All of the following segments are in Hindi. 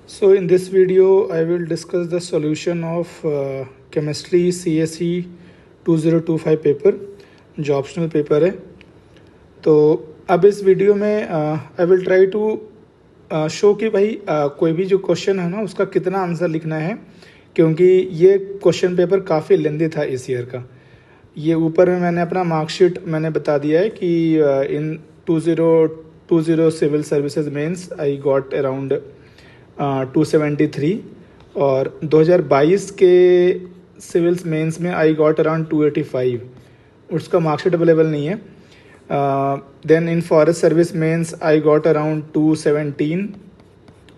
So in this video, I will discuss the solution of chemistry CSE 2025 paper जो ऑप्शनल पेपर है। तो अब इस वीडियो में I will try to show कि भाई कोई भी जो क्वेश्चन है ना उसका कितना आंसर लिखना है, क्योंकि ये क्वेश्चन पेपर काफ़ी लेंदी था इस ईयर का। ये ऊपर में मैंने अपना मार्कशीट मैंने बता दिया है कि in 2020 civil services mains I got around 273 और 2022 के सिविल्स मेंस में आई गॉट अराउंड 285। उसका मार्कशीट अवेलेबल नहीं है। Then in forest service mains I got around 217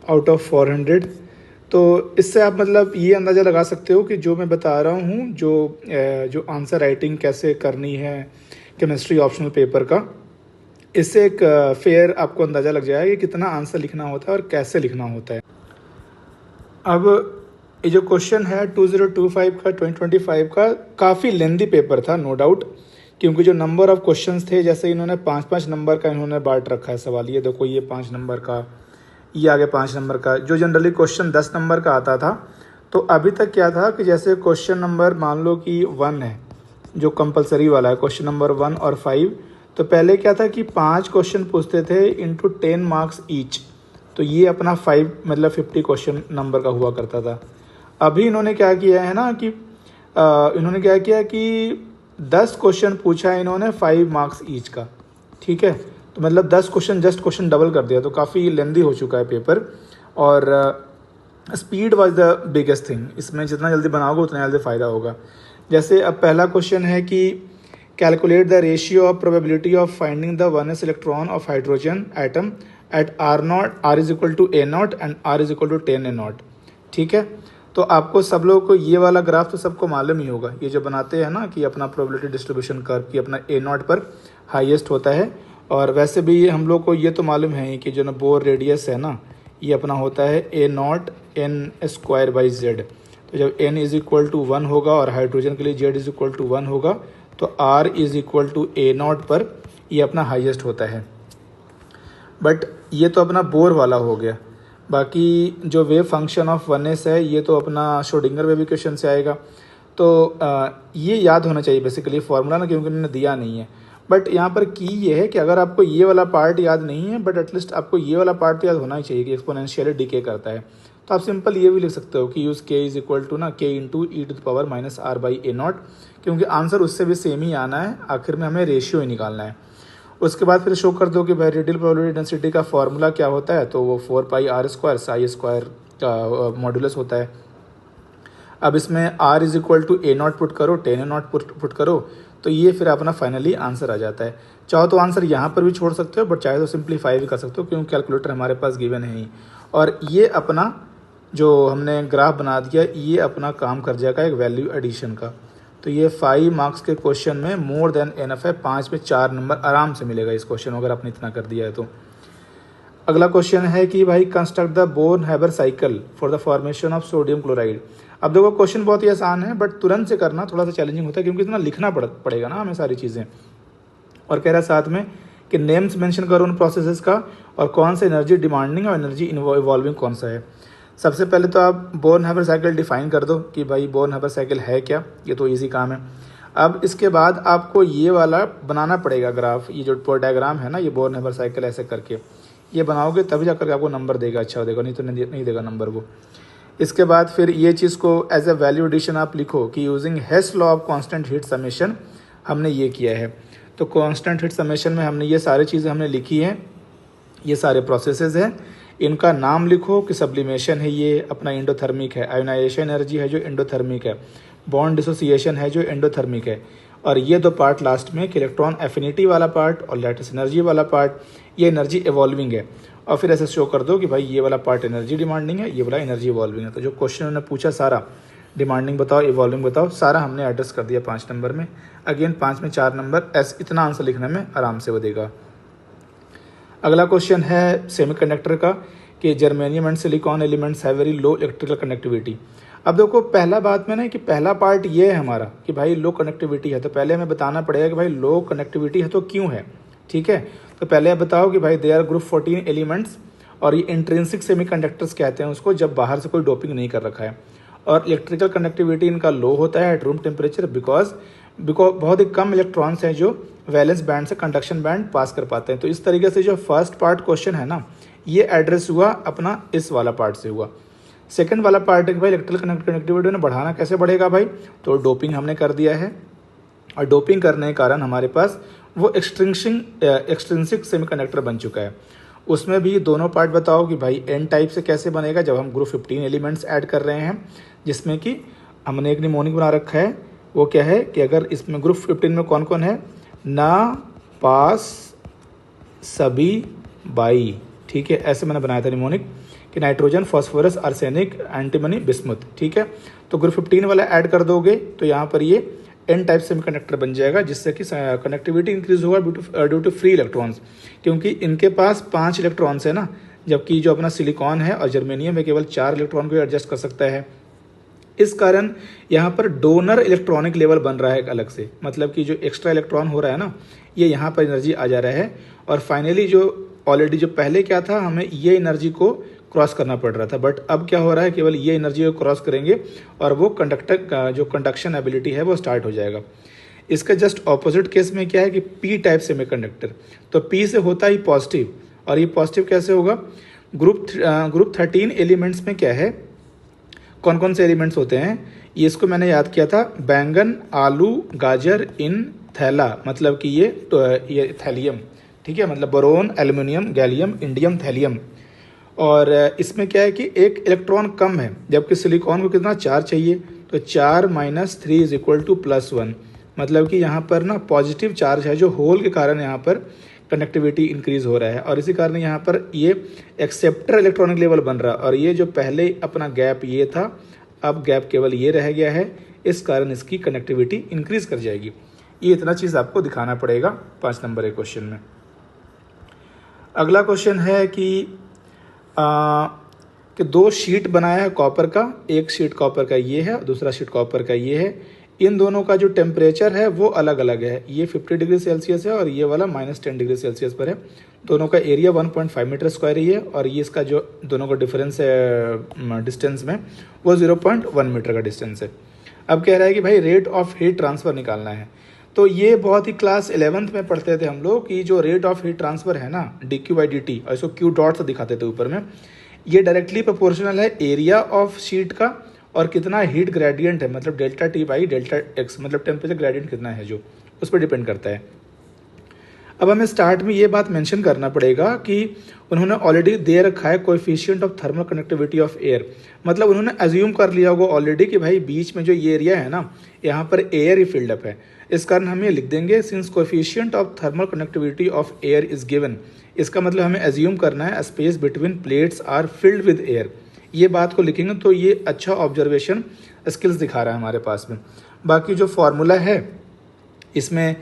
out of 400। तो इससे आप मतलब ये अंदाज़ा लगा सकते हो कि जो मैं बता रहा हूँ, जो आंसर राइटिंग कैसे करनी है केमिस्ट्री ऑप्शनल पेपर का, इससे एक फेयर आपको अंदाज़ा लग जाएगा कि कितना आंसर लिखना होता है और कैसे लिखना होता है। अब ये जो क्वेश्चन है 2025 का 2025 का काफ़ी लेंदी पेपर था, नो डाउट, क्योंकि जो नंबर ऑफ क्वेश्चंस थे, जैसे इन्होंने 5-5 नंबर का इन्होंने बांट रखा है सवाल। ये देखो, ये 5 नंबर का, ये आगे 5 नंबर का। जो जनरली क्वेश्चन 10 नंबर का आता था, तो अभी तक क्या था कि जैसे क्वेश्चन नंबर मान लो कि 1 है, जो कंपलसरी वाला है, क्वेश्चन नंबर 1 और 5। तो पहले क्या था कि 5 क्वेश्चन पूछते थे इंटू 10 मार्क्स ईच। तो ये अपना 5 मतलब 50 क्वेश्चन नंबर का हुआ करता था। अभी इन्होंने क्या किया है ना कि इन्होंने क्या किया कि 10 क्वेश्चन पूछा है इन्होंने 5 मार्क्स ईच का, ठीक है। तो मतलब 10 क्वेश्चन, जस्ट क्वेश्चन डबल कर दिया। तो काफ़ी लेंदी हो चुका है पेपर, और speed was the biggest thing. इसमें जितना जल्दी बनाओगे उतना जल्दी फ़ायदा होगा। जैसे अब पहला क्वेश्चन है कि calculate the ratio of probability of finding the 1s electron of hydrogen atom at R is equal to A0 and R is equal to 10 A0, ठीक है। तो आपको सब लोगों को ये वाला ग्राफ तो सबको मालूम ही होगा, ये जो बनाते हैं ना कि अपना प्रोबेबिलिटी डिस्ट्रीब्यूशन कर्व की अपना A0 पर हाईएस्ट होता है। और वैसे भी हम लोग को ये तो मालूम है कि जो ना बोर रेडियस है ना, ये अपना होता है A0 N² Z। तो जब N इज इक्वल टू 1 होगा और हाइड्रोजन के लिए Z इज इक्वल टू 1 होगा, तो R is equal to A0 पर ये अपना हाईएस्ट होता है। बट ये तो अपना बोर वाला हो गया। बाकी जो वेव फंक्शन ऑफ 1s है, ये तो अपना श्रोडिंगर वेव इक्वेशन से आएगा। तो ये याद होना चाहिए बेसिकली फार्मूला ना, क्योंकि उन्होंने दिया नहीं है। बट यहाँ पर की ये है कि अगर आपको ये वाला पार्ट याद नहीं है, बट एटलीस्ट आपको ये वाला पार्ट तो याद होना ही चाहिए कि एक्सपोनेंशियली डिके करता है। तो आप सिंपल ये भी लिख सकते हो कि use k is equal to ना k इंटू e⁻⁻r/A0, क्योंकि आंसर उससे भी सेम ही आना है। आखिर में हमें रेशियो ही निकालना है। उसके बाद फिर शो कर दो कि भाई रेडियल प्रोबेबिलिटी डेंसिटी का फॉर्मूला क्या होता है। तो वो 4πr² साई² का मॉड्यूलस होता है। अब इसमें r is equal to A0 put करो, 10 A0 पुट करो, तो ये फिर अपना फाइनली आंसर आ जाता है। चाहो तो आंसर यहाँ पर भी छोड़ सकते हो, बट चाहे तो सिंप्लीफाई भी कर सकते हो, क्योंकि कैलकुलेटर हमारे पास गिवन है ही। और ये अपना जो हमने ग्राफ बना दिया, ये अपना काम कर जाएगा एक वैल्यू एडिशन का। तो ये 5 मार्क्स के क्वेश्चन में मोर देन एनफ है। 5 में 4 नंबर आराम से मिलेगा इस क्वेश्चन, अगर आपने इतना कर दिया है तो। अगला क्वेश्चन है कि भाई construct the born-Haber cycle for the formation of sodium chloride. अब देखो, क्वेश्चन बहुत ही आसान है, बट तुरंत से करना थोड़ा सा चैलेंजिंग होता है, क्योंकि इतना लिखना पड़ेगा ना हमें सारी चीज़ें। और कह रहा है साथ में कि नेम्स मेंशन करो उन प्रोसेसेस का, और कौन सा एनर्जी डिमांडिंग और एनर्जी इवॉल्विंग कौन सा है। सबसे पहले तो आप बोर्न-हैबर साइकिल डिफाइन कर दो कि भाई बोर्न-हैबर साइकिल है क्या। ये तो इजी काम है। अब इसके बाद आपको ये वाला बनाना पड़ेगा ग्राफ। ये जो डायग्राम है ना, ये बोर्न-हैबर साइकिल ऐसे करके ये बनाओगे तभी जाकर आपको नंबर देगा, अच्छा देगा, नहीं तो नहीं देगा नंबर वो। इसके बाद फिर ये चीज़ को एज ए वैल्यू एडिशन आप लिखो कि using Hess law of constant heat summation हमने ये किया है। तो कांस्टेंट हीट समेशन में हमने ये सारी चीज़ें हमने लिखी हैं, ये सारे प्रोसेसेस हैं। इनका नाम लिखो कि सब्लिमेशन है, ये अपना एंडोथर्मिक है, आयोनाइजेशन एनर्जी है जो एंडोथर्मिक है, बॉन्ड डिसोसिएशन है जो एंडोथर्मिक है, और ये दो पार्ट लास्ट में कि इलेक्ट्रॉन एफिनिटी वाला पार्ट और लैटिस एनर्जी वाला पार्ट, ये एनर्जी इवॉल्विंग है। और फिर ऐसे शो कर दो कि भाई ये वाला पार्ट एनर्जी डिमांडिंग है, ये वाला एनर्जी इवॉल्विंग है। तो जो क्वेश्चन उन्होंने पूछा सारा, डिमांडिंग बताओ, इवॉल्विंग बताओ, सारा हमने एड्रेस कर दिया 5 नंबर में। अगेन 5 में 4 नंबर, ऐसे इतना आंसर लिखने में आराम से वो देगा। अगला क्वेश्चन है सेमीकंडक्टर का कि germanium and silicon elements have very low electrical connectivity. अब देखो, पहला बात में ना कि पहला पार्ट ये है हमारा कि भाई लो कनेक्टिविटी है, तो पहले हमें बताना पड़ेगा कि भाई लो कनेक्टिविटी है तो क्यों है, ठीक है। तो पहले आप बताओ कि भाई दे आर ग्रुप 14 एलिमेंट्स और ये इंट्रिंसिक सेमीकंडक्टर्स कहते हैं उसको, जब बाहर से कोई डोपिंग नहीं कर रखा है। और इलेक्ट्रिकल कंडक्टिविटी इनका लो होता है एट रूम टेम्परेचर बिकॉज बहुत ही कम इलेक्ट्रॉन्स हैं जो वैलेंस बैंड से कंडक्शन बैंड पास कर पाते हैं। तो इस तरीके से जो फर्स्ट पार्ट क्वेश्चन है ना, ये एड्रेस हुआ अपना इस वाला पार्ट से हुआ। सेकंड वाला पार्ट है कि भाई इलेक्ट्रिकल कनेक्टिविटी ने बढ़ाना कैसे बढ़ेगा भाई, तो डोपिंग हमने कर दिया है, और डोपिंग करने के कारण हमारे पास वो एक्सट्रिंसिक सेमीकंडक्टर बन चुका है। उसमें भी दोनों पार्ट बताओ कि भाई एन टाइप से कैसे बनेगा, जब हम ग्रुप 15 एलिमेंट्स ऐड कर रहे हैं, जिसमें कि हमने एक निमोनिक बना रखा है। वो क्या है कि अगर इसमें ग्रुप 15 में कौन कौन है, ना, पास, सभी, बाई, ठीक है, ऐसे मैंने बनाया था निमोनिक कि nitrogen, phosphorus, arsenic, antimony, bismuth, ठीक है। तो ग्रुप 15 वाला ऐड कर दोगे तो यहाँ पर ये एन टाइप सेमीकंडक्टर बन जाएगा, जिससे कि कनेक्टिविटी इंक्रीज होगा ड्यू टू फ्री इलेक्ट्रॉन्स, क्योंकि इनके पास 5 इलेक्ट्रॉन्स है ना, जबकि जो अपना सिलिकॉन है और जर्मेनियम में केवल 4 इलेक्ट्रॉन को एडजस्ट कर सकता है। इस कारण यहाँ पर डोनर इलेक्ट्रॉनिक लेवल बन रहा है एक अलग से, मतलब कि जो एक्स्ट्रा इलेक्ट्रॉन हो रहा है ना, ये यहाँ पर एनर्जी आ जा रहा है। और फाइनली जो ऑलरेडी जो पहले क्या था, हमें ये एनर्जी को क्रॉस करना पड़ रहा था, बट अब क्या हो रहा है, केवल ये एनर्जी को क्रॉस करेंगे और वो कंडक्टर का जो कंडक्शन एबिलिटी है वो स्टार्ट हो जाएगा। इसका जस्ट ऑपोजिट केस में क्या है कि पी टाइप सेमीकंडक्टर, तो पी से होता ही पॉजिटिव, और ये पॉजिटिव कैसे होगा, ग्रुप 13 एलिमेंट्स में क्या है, कौन कौन से एलिमेंट्स होते हैं, ये इसको मैंने याद किया था, बैंगन, आलू, गाजर, इन, थैला, मतलब कि ये थैलियम, ठीक है, मतलब boron, aluminium, gallium, indium, thallium. और इसमें क्या है कि एक इलेक्ट्रॉन कम है, जबकि सिलिकॉन को कितना 4 चाहिए, तो 4 - 3 = +1, मतलब कि यहाँ पर ना पॉजिटिव चार्ज है जो होल के कारण यहाँ पर कनेक्टिविटी इंक्रीज हो रहा है, और इसी कारण यहाँ पर ये एक्सेप्टर इलेक्ट्रॉनिक लेवल बन रहा है। और ये जो पहले अपना गैप ये था, अब गैप केवल ये रह गया है, इस कारण इसकी कनेक्टिविटी इंक्रीज कर जाएगी। ये इतना चीज़ आपको दिखाना पड़ेगा 5 नंबर के क्वेश्चन में। अगला क्वेश्चन है कि 2 शीट बनाया है कॉपर का, एक शीट कॉपर का ये है, दूसरा शीट कॉपर का ये है। इन दोनों का जो टेम्परेचर है वो अलग अलग है, ये 50 डिग्री सेल्सियस है और ये वाला -10 डिग्री सेल्सियस पर है। दोनों का एरिया 1.5 मीटर स्क्वायर ही है, और ये इसका जो दोनों का डिफरेंस है डिस्टेंस में, वो 0.1 मीटर का डिस्टेंस है। अब कह रहा है कि भाई रेट ऑफ हीट ट्रांसफ़र निकालना है। तो ये बहुत ही क्लास 11th में पढ़ते थे हम लोग कि जो रेट ऑफ हीट ट्रांसफ़र है ना, dQ/dt, और इसको क्यू डॉट से दिखाते थे ऊपर में, ये डायरेक्टली प्रोपोर्शनल है एरिया ऑफ शीट का और कितना हीट ग्रेडियंट है, मतलब ΔT/ΔX, मतलब टेम्परेचर ग्रेडियंट कितना है, जो उस पर डिपेंड करता है। अब हमें स्टार्ट में ये बात मेंशन करना पड़ेगा कि उन्होंने ऑलरेडी दे रखा है coefficient of thermal conductivity of air, मतलब उन्होंने अज्यूम कर लिया होगा ऑलरेडी कि भाई बीच में जो ये एरिया है ना, यहाँ पर एयर ही फिल्ड अप है। इस कारण हम ये लिख देंगे since coefficient of thermal conductivity of air is given, इसका मतलब हमें अज्यूम करना है space between plates are filled with air. ये बात को लिखेंगे तो ये अच्छा ऑब्जर्वेशन स्किल्स दिखा रहा है हमारे पास में। बाकी जो फॉर्मूला है इसमें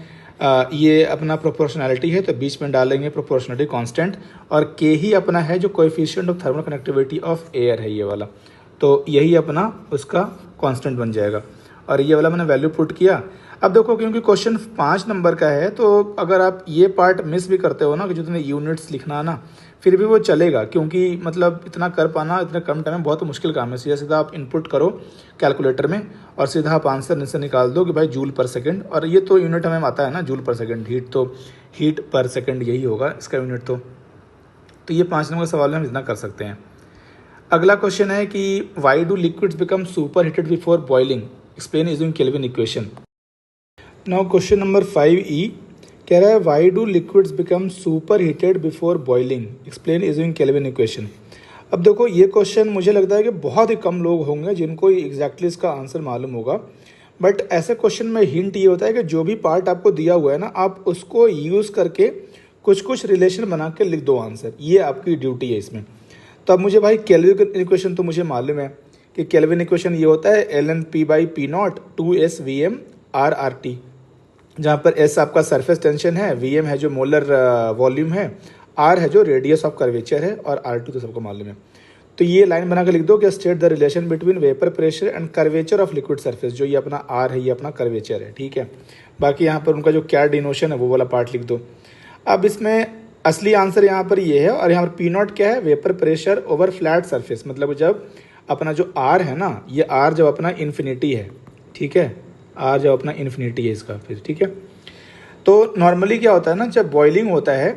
ये अपना प्रोपोर्शनैलिटी है, तो बीच में डालेंगे प्रोपोर्शनलिटी कांस्टेंट, और के ही अपना है जो coefficient of thermal connectivity of air है ये वाला, तो यही अपना उसका कांस्टेंट बन जाएगा। और ये वाला मैंने वैल्यू पुट किया। अब देखो क्योंकि क्वेश्चन 5 नंबर का है, तो अगर आप ये पार्ट मिस भी करते हो ना कि जितने यूनिट्स लिखना ना, फिर भी वो चलेगा, क्योंकि मतलब इतना कर पाना इतने कम टाइम में बहुत मुश्किल काम है। सीधा सीधा आप इनपुट करो कैलकुलेटर में और सीधा आप आंसर से निकाल दो कि भाई जूल पर सेकंड, और ये तो यूनिट हमें आता है ना, जूल पर सेकंड, हीट पर सेकंड यही होगा इसका यूनिट। तो ये 5 नंबर के सवाल में हम इतना कर सकते हैं। अगला क्वेश्चन है कि why do liquids become super heated before boiling, explain using kelvin equation. Now question number 5E कह रहा है why do liquids become super heated before boiling, explain using kelvin equation. अब देखो ये क्वेश्चन मुझे लगता है कि बहुत ही कम लोग होंगे जिनको एग्जैक्टली इसका आंसर मालूम होगा, बट ऐसे क्वेश्चन में हिंट ये होता है कि जो भी पार्ट आपको दिया हुआ है ना, आप उसको यूज़ करके कुछ रिलेशन बना के लिख दो आंसर, ये आपकी ड्यूटी है इसमें। तो अब मुझे भाई केल्विन इक्वेशन तो मुझे मालूम है कि केल्विन इक्वेशन ये होता है ln P/P0 2S Vm RRT, जहाँ पर S आपका सरफेस टेंशन है, Vm है जो मोलर वॉल्यूम है, R है जो रेडियस ऑफ कर्वेचर है, और RT तो सबको मालूम है। तो ये लाइन बना के लिख दो कि state the relation between vapour pressure and curvature of liquid surface, जो ये अपना R है, ये अपना कर्वेचर है, ठीक है। बाकी यहाँ पर उनका जो क्या डिनोशन है वो वाला पार्ट लिख दो। अब इसमें असली आंसर यहाँ पर ये है। और यहाँ पर पी नॉट क्या है, vapour pressure over flat surface, मतलब जब अपना जो आर है ना, ये आर जब अपना इन्फिनिटी है, ठीक है, आर जब अपना इन्फिनिटी है इसका फिर, ठीक है। तो नॉर्मली क्या होता है ना, जब बॉइलिंग होता है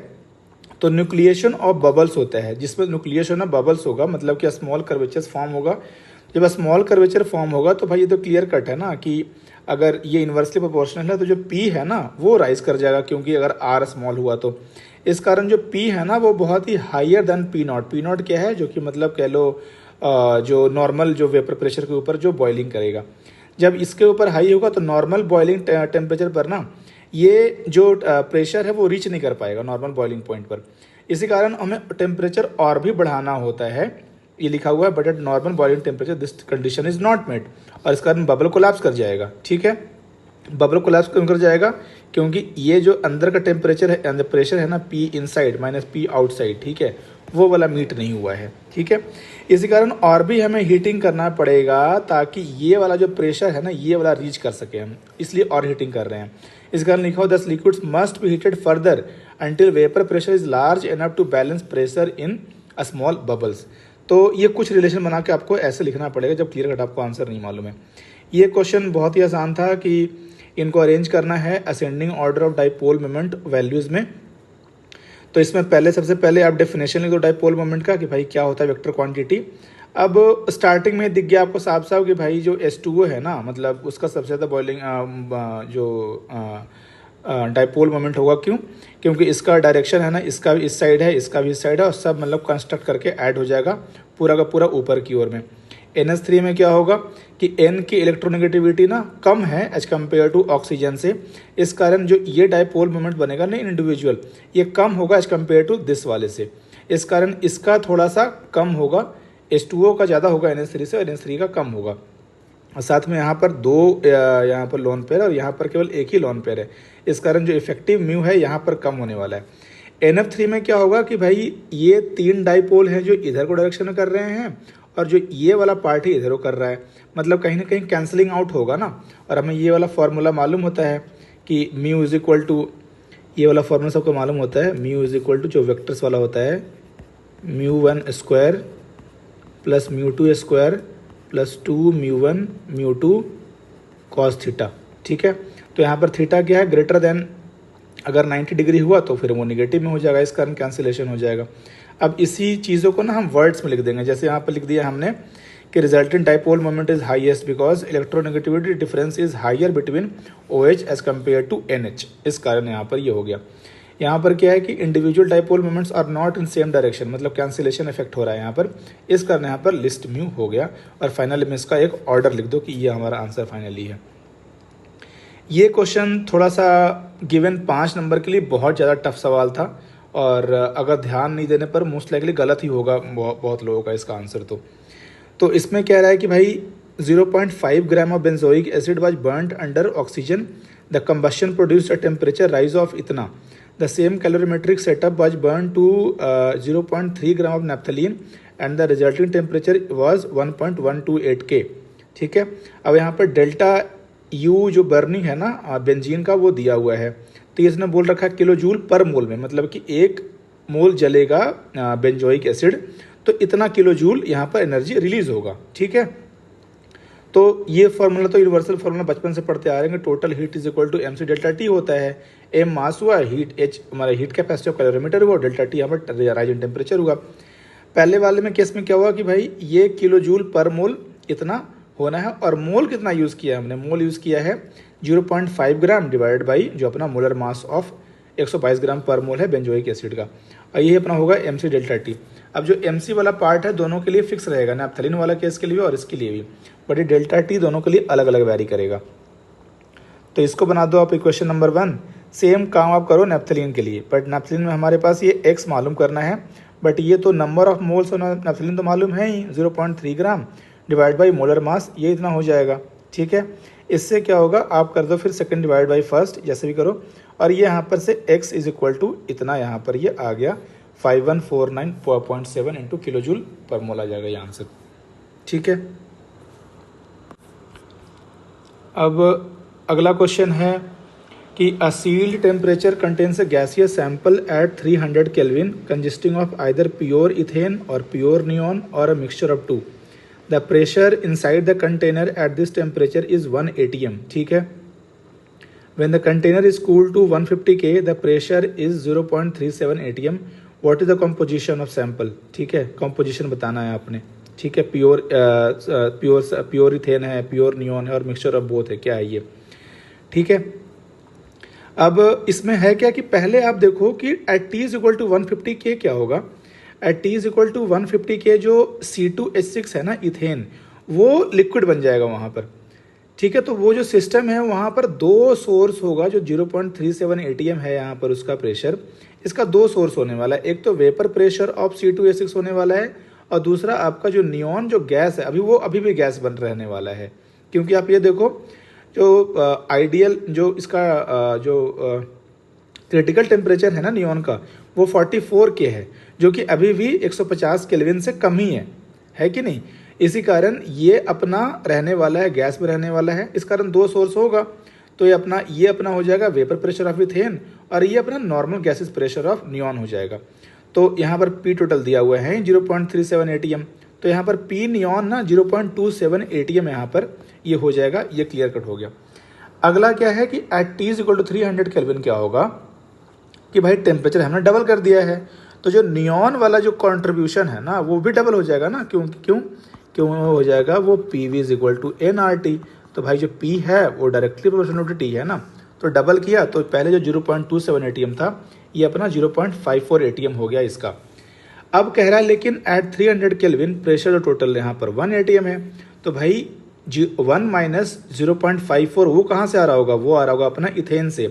तो न्यूक्लिएशन ऑफ बबल्स होता है, जिसमें न्यूक्लिएशन ऑफ बबल्स होगा, मतलब कि स्मॉल कर्वेचर्स फॉर्म होगा। जब स्मॉल कर्वेचर फॉर्म होगा तो भाई ये तो क्लियर कट है ना कि अगर ये इन्वर्सली प्रोपोर्शनल है तो जो पी है ना वो राइज कर जाएगा, क्योंकि अगर आर स्मॉल हुआ तो इस कारण जो पी है ना वो बहुत ही higher than P naught. P naught क्या है, जो कि मतलब कह लो जो नॉर्मल जो वेपर प्रेशर के ऊपर जो बॉइलिंग करेगा, जब इसके ऊपर हाई होगा तो नॉर्मल बॉइलिंग टेम्परेचर पर ना ये जो प्रेशर है वो रीच नहीं कर पाएगा नॉर्मल बॉइलिंग पॉइंट पर। इसी कारण हमें टेम्परेचर और भी बढ़ाना होता है, ये लिखा हुआ है, but at normal boiling temperature this condition is not met, और इस कारण बबल कोलैप्स कर जाएगा, ठीक है। बबल कोलैप्स क्यों कर जाएगा, क्योंकि ये जो अंदर का टेम्परेचर है, अंदर प्रेशर है ना, P inside minus P outside, ठीक है, वो वाला मीट नहीं हुआ है, ठीक है। इसी कारण और भी हमें हीटिंग करना पड़ेगा ताकि ये वाला जो प्रेशर है ना ये वाला रीच कर सके हम, इसलिए और हीटिंग कर रहे हैं। इस कारण लिखा हो thus liquids must be heated further until vapour pressure is large enough to balance pressure in a small bubbles. तो ये कुछ रिलेशन बना के आपको ऐसे लिखना पड़ेगा जब क्लियर कट आपको आंसर नहीं मालूम है। ये क्वेश्चन बहुत ही आसान था कि इनको अरेंज करना है ascending order of dipole moment values में। तो इसमें पहले सबसे पहले आप डेफिनेशन लिख दो डाइपोल मोमेंट का कि भाई क्या होता है वेक्टर क्वांटिटी। अब स्टार्टिंग में दिख गया आपको साफ साफ कि भाई जो H2O है ना, मतलब उसका सबसे ज़्यादा बॉइलिंग जो डाइपोल मोमेंट होगा, क्यों, क्योंकि इसका डायरेक्शन है ना, इसका भी इस साइड है, इसका भी इस साइड है, और सब मतलब कंस्ट्रक्ट करके ऐड हो जाएगा पूरा का पूरा ऊपर की ओर में। NH3 में क्या होगा कि N की इलेक्ट्रोनेगेटिविटी ना कम है एज कम्पेयर टू ऑक्सीजन से, इस कारण जो ये डाइपोल मोमेंट बनेगा ना इंडिविजुअल, ये कम होगा एज कम्पेयर टू दिस वाले से, इस कारण इसका थोड़ा सा कम होगा, H2O का ज़्यादा होगा NH3 से, और NH3 का कम होगा। और साथ में यहाँ पर दो यहाँ पर लोन पेयर और यहाँ पर केवल एक ही लोन पेयर है, इस कारण जो इफेक्टिव म्यू है यहाँ पर कम होने वाला है। NF3 में क्या होगा कि भाई ये तीन डाइपोल हैं जो इधर को डायरेक्शन में कर रहे हैं, और जो ये वाला पार्ट ही इधर को कर रहा है, मतलब कहीं ना कहीं कैंसलिंग आउट होगा ना। और हमें ये वाला फॉर्मूला मालूम होता है कि म्यू इज इक्वल टू, ये वाला फॉर्मूला सबको मालूम होता है, म्यू इज इक्वल टू जो वेक्टर्स वाला होता है, μ1 square plus μ2 square plus 2 μ1 μ2 cos theta, ठीक है। तो यहाँ पर थीटा क्या है, ग्रेटर देन अगर 90 डिग्री हुआ तो फिर वो निगेटिव में हो जाएगा, इस कारण कैंसिलेशन हो जाएगा। अब इसी चीज़ों को ना हम वर्ड्स में लिख देंगे, जैसे यहाँ पर लिख दिया हमने कि resultant dipole moment is highest because electronegativity difference is higher between OH as compare to NH, इस कारण यहाँ पर ये हो गया। यहाँ पर क्या है कि individual dipole moments are not in same direction, मतलब कैंसिलेशन इफेक्ट हो रहा है यहाँ पर, इस कारण यहाँ पर लिस्ट म्यू हो गया। और फाइनली में इसका एक ऑर्डर लिख दो कि ये हमारा आंसर फाइनली है। ये क्वेश्चन थोड़ा सा गिवन 5 नंबर के लिए बहुत ज़्यादा टफ सवाल था, और अगर ध्यान नहीं देने पर मोस्ट लाइकली गलत ही होगा बहुत लोगों का इसका आंसर। तो इसमें कह रहा है कि भाई 0.5 gram of benzoic acid was burned under oxygen, the combustion produced a temperature rise of इतना, the same calorimetric setup was burn to 0.3 gram of naphthalene and the resulting temperature was 1.128 K, ठीक है। अब यहाँ पर डेल्टा U जो बर्निंग है ना बेंजीन का वो दिया हुआ है, तो इसने बोल रखा है किलो जूल पर मोल में, मतलब कि 1 मोल जलेगा बेंजोइक एसिड तो इतना किलो जूल यहाँ पर एनर्जी रिलीज होगा, ठीक है। तो ये फार्मूला तो यूनिवर्सल फार्मूला बचपन से पढ़ते आ रहे हैं, total heat is equal to MC delta T होता है, M मास हुआ, हीट H हमारा हीट कैपेसिटी ऑफ कैलोरीमीटर हुआ, डेल्टा T यहाँ पर राइज इन टेम्परेचर हुआ। पहले वाले में केस में क्या हुआ कि भाई ये किलो जूल पर मोल इतना होना है, और मोल कितना यूज़ किया है हमने, मोल यूज़ किया है 0.5 ग्राम डिवाइडेड बाई जो अपना मोलर मास ऑफ 122 ग्राम पर मोल है बेंजोइक एसिड का, और ये अपना होगा MC डेल्टा T। अब जो MC वाला पार्ट है दोनों के लिए फिक्स रहेगा, नैप्थलीन वाला केस के लिए और इसके लिए भी, बट ये डेल्टा T दोनों के लिए अलग अलग वेरी करेगा। तो इसको बना दो आप इक्वेशन नंबर 1। सेम काम आप करो नैप्थलीन के लिए, बट नैप्थलीन में हमारे पास ये X मालूम करना है, बट ये तो नंबर ऑफ मोल्स और नैप्थलीन तो मालूम है ही, 0.3 gram divide by molar mass, ये इतना हो जाएगा, ठीक है। इससे क्या होगा, आप कर दो फिर सेकंड डिवाइड बाई फर्स्ट, जैसे भी करो, और ये यहाँ पर से x इज इक्वल टू इतना यहाँ पर ये आ गया 5149.7 इंटू किलो जूल पर मोल आ जाएगा ये आंसर, ठीक है। अब अगला क्वेश्चन है कि a sealed temperature contains a gaseous sample at 300 kelvin consisting of either pure ethane और प्योर नियॉन और a mixture of two. The pressure inside the container at this temperature is 1 atm। ठीक है। When the container is cooled to 150 K, the pressure is 0.37 atm. What is the composition of sample? ठीक है, composition बताना है आपने। ठीक है, प्योर इथेन है, प्योर नियॉन है और मिक्सचर ऑफ बोथ है, क्या है ये। ठीक है, अब इसमें है क्या कि पहले आप देखो कि at T is equal to 150 K क्या होगा। At T is equal to 150 K जो C2H6 है ना, इथेन, वो लिक्विड बन जाएगा वहाँ पर। ठीक है, तो वो जो सिस्टम है वहाँ पर दो सोर्स होगा, जो 0.37 atm है यहाँ पर उसका प्रेशर। इसका दो सोर्स होने वाला है, एक तो वेपर प्रेशर ऑफ C2H6 होने वाला है और दूसरा आपका जो नियॉन जो गैस है वो अभी भी गैस बन रहने वाला है। क्योंकि आप ये देखो जो आइडियल जो इसका जो क्रिटिकल टेम्परेचर है ना नियॉन का, वो 44 K है, जो कि अभी भी 150 केल्विन से कम ही है कि नहीं। इसी कारण ये अपना रहने वाला है, गैस में रहने वाला है। इस कारण दो सोर्स होगा, तो ये अपना हो जाएगा वेपर प्रेशर ऑफ इथेन और ये अपना normal gases pressure of neon हो जाएगा। तो यहाँ पर पी टोटल दिया हुआ है 0.37 atm, तो यहाँ पर पी नियॉन ना 0.27 atm यहाँ पर ये हो जाएगा। ये क्लियर कट हो गया। अगला क्या है कि at T is equal to 300 kelvin क्या होगा कि भाई टेम्परेचर हमने डबल कर दिया है, तो जो नियॉन वाला जो कॉन्ट्रीब्यूशन है ना वो भी डबल हो जाएगा ना। क्यों हो जाएगा वो P V is equal to n R T. तो भाई जो पी है वो डायरेक्टली प्रोपोर्शनल टू टी है ना, तो डबल किया तो पहले जो 0.27 atm था ये अपना 0.54 atm हो गया इसका। अब कह रहा है लेकिन एट 300 केल्विन प्रेशर जो टोटल यहाँ पर 1 atm है, तो भाई 1 माइनस 0.54 वो कहाँ से आ रहा होगा, वो आ रहा होगा अपना इथेन से,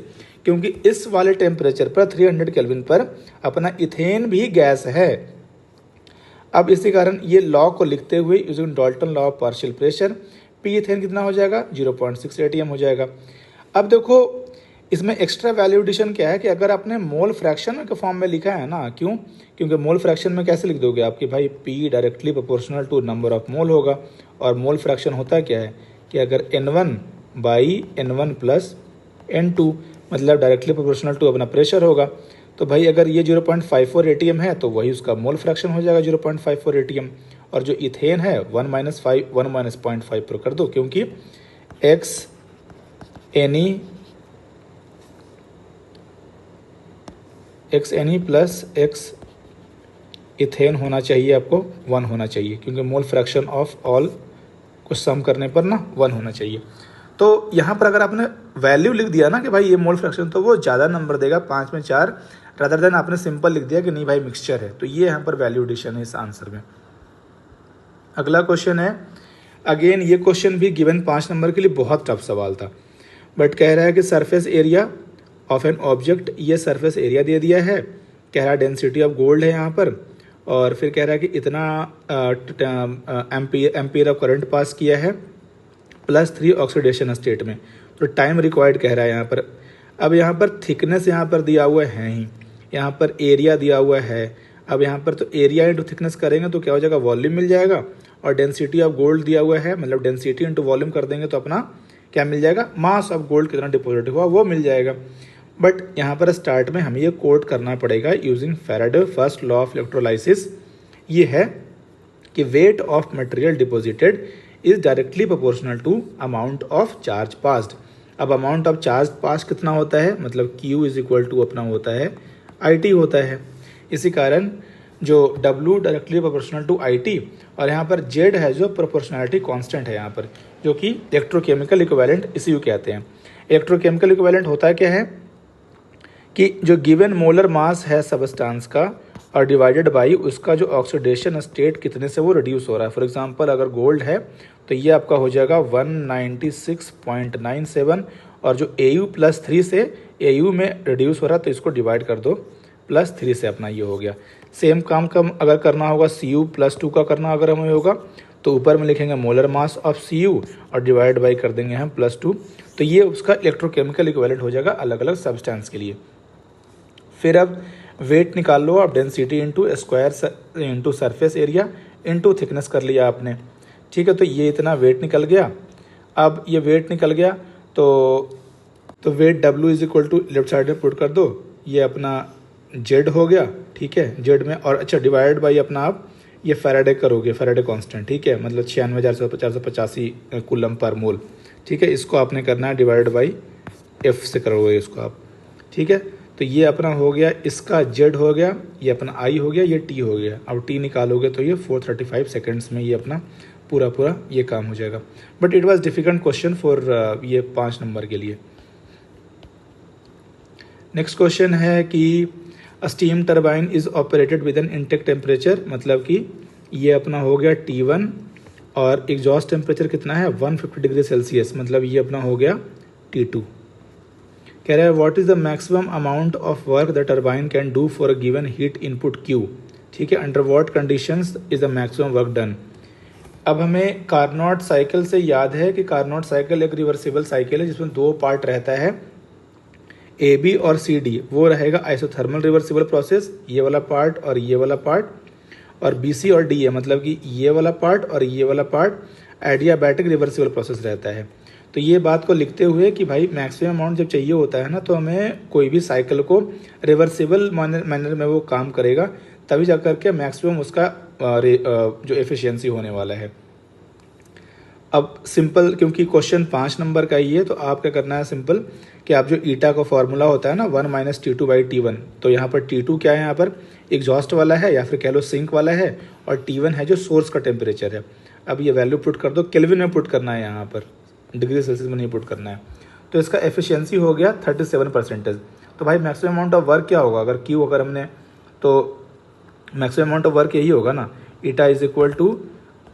क्योंकि इस वाले टेम्परेचर पर 300 केल्विन पर अपना इथेन भी गैस है। अब इसी कारण ये लॉ को लिखते हुए using Dalton law of partial pressure, P ethane कितना हो जाएगा 0.6 atm हो जाएगा। अब देखो इसमें एक्स्ट्रा वैल्यू एडिशन क्या है कि अगर आपने मोल फ्रैक्शन के फॉर्म में लिखा है ना, क्योंकि मोल फ्रैक्शन में कैसे लिख दोगे आपकी भाई P directly proportional to number of mole होगा, और मोल फ्रैक्शन होता क्या है कि अगर N1 by N1 plus N2 मतलब डायरेक्टली प्रोपोर्शनल टू अपना प्रेशर होगा। तो भाई अगर ये 0.54 atm है तो वही उसका मोल फ्रैक्शन हो जाएगा 0.54 atm, और जो इथेन है 1 माइनस 0.5 पर कर दो, क्योंकि x any plus x ethane होना चाहिए, आपको 1 होना चाहिए, क्योंकि मोल फ्रैक्शन ऑफ ऑल को सम करने पर ना 1 होना चाहिए। तो यहाँ पर अगर आपने वैल्यू लिख दिया ना कि भाई ये मोल फ्रैक्शन, तो वो ज़्यादा नंबर देगा 5 में 4, रादर देन आपने सिंपल लिख दिया कि नहीं भाई मिक्सचर है। तो ये यहाँ पर वैल्यू एडिशन है इस आंसर में। अगला क्वेश्चन है, अगेन ये क्वेश्चन भी गिवन 5 नंबर के लिए बहुत टफ सवाल था, बट कह रहा है कि surface area of an object, ये सरफेस एरिया दे दिया है, कह रहा है डेंसिटी ऑफ गोल्ड है यहाँ पर, और फिर कह रहा है कि इतना एम्पियर ऑफ करंट पास किया है +3 ऑक्सीडेशन स्टेट में, तो टाइम रिक्वायर्ड कह रहा है यहाँ पर। अब यहाँ पर थिकनेस यहाँ पर दिया हुआ है ही, यहाँ पर एरिया दिया हुआ है। अब यहाँ पर तो एरिया इंटू थिकनेस करेंगे तो क्या हो जाएगा, वॉल्यूम मिल जाएगा, और डेंसिटी ऑफ गोल्ड दिया हुआ है, मतलब डेंसिटी इंटू वॉल्यूम कर देंगे तो अपना क्या मिल जाएगा, मास ऑफ गोल्ड कितना डिपॉजिट हुआ वो मिल जाएगा। बट यहाँ पर स्टार्ट में हमें ये कोट करना पड़ेगा using Faraday first law of electrolysis. ये है कि weight of material deposited is directly proportional to amount of charge passed. अब अमाउंट ऑफ चार्ज पास कितना होता है, मतलब Q इज इक्वल टू अपना होता है IT होता है। इसी कारण जो W directly proportional to IT, और यहाँ पर Z है जो प्रोपोर्शनैलिटी कांस्टेंट है यहाँ पर, जो कि इलेक्ट्रोकेमिकल इक्विवेलेंट इसी कहते हैं। इलेक्ट्रोकेमिकल इक्विवेलेंट होता क्या है कि जो गिवन मोलर मास है सबस्टांस का और डिवाइडेड बाई उसका जो ऑक्सीडेशन स्टेट कितने से वो रिड्यूस हो रहा है। फॉर एग्जांपल अगर गोल्ड है तो ये आपका हो जाएगा 196.97, और जो Au+3 से Au में रिड्यूस हो रहा है तो इसको डिवाइड कर दो +3 से, अपना ये हो गया। सेम काम अगर करना होगा Cu+2 का करना अगर हमें होगा तो ऊपर में लिखेंगे मोलर मास ऑफ Cu और डिवाइड बाई कर देंगे हम +2, तो ये उसका इलेक्ट्रोकेमिकल इक्विवेलेंट हो जाएगा अलग अलग सब्सटेंस के लिए। फिर अब वेट निकाल लो आप, density into square into surface area into thickness कर लिया आपने, ठीक है। तो ये इतना वेट निकल गया। अब ये वेट निकल गया तो तो weight W is equal to left side में पुट कर दो, ये अपना Z हो गया, ठीक है, Z में, और अच्छा डिवाइड बाई अपना आप ये फैराडे करोगे, फैराडे कांस्टेंट, ठीक है, मतलब 96,485 कूलम पर मोल, ठीक है। इसको आपने करना है डिवाइड बाई F से करोगे इसको आप, ठीक है। तो ये अपना हो गया, इसका Z हो गया, ये अपना I हो गया, ये T हो गया। अब T निकालोगे तो ये 435 सेकेंड्स में ये अपना पूरा ये काम हो जाएगा। But it was difficult question for ये 5 नंबर के लिए। नेक्स्ट क्वेश्चन है कि steam turbine is operated with an intake temperature, मतलब कि ये अपना हो गया T1 और एग्जॉस्ट टेम्परेचर कितना है 150 डिग्री सेल्सियस, मतलब ये अपना हो गया T2। कह रहा है what is the maximum amount of work the turbine can do for a given heat input Q, ठीक है, under what conditions is the maximum work done. अब हमें कार्नोट साइकिल से याद है कि कार्नोट साइकिल एक रिवर्सिबल साइकिल है जिसमें 2 पार्ट रहता है, AB और CD, वो रहेगा आइसोथर्मल रिवर्सिबल प्रोसेस, ये वाला पार्ट और ये वाला पार्ट, और BC और DA मतलब कि ये वाला पार्ट और ये वाला पार्ट एडियाबैटिक रिवर्सिबल प्रोसेस रहता है। तो ये बात को लिखते हुए कि भाई मैक्सिमम अमाउंट जब चाहिए होता है ना, तो हमें कोई भी साइकिल को रिवर्सिबल मैनर में वो काम करेगा, तभी जा करके मैक्सिमम उसका जो एफिशिएंसी होने वाला है। अब सिंपल, क्योंकि क्वेश्चन 5 नंबर का ही है, तो आप क्या करना है सिंपल कि आप जो ईटा का फॉर्मूला होता है ना 1 - T2 बाई T1, तो यहाँ पर T2 क्या है, यहाँ पर एग्जॉस्ट वाला है या फिर कह लो सिंक वाला है, और T1 है जो सोर्स का टेम्परेचर है। अब ये वैल्यू पुट कर दो, केल्विन में पुट करना है, यहाँ पर डिग्री सेल्सियस में नहीं पुट करना है। तो इसका एफिशिएंसी हो गया 37%। तो भाई मैक्सिमम अमाउंट ऑफ वर्क क्या होगा, अगर Q अगर हमने, तो मैक्सिमम अमाउंट ऑफ वर्क यही होगा ना, eta is equal to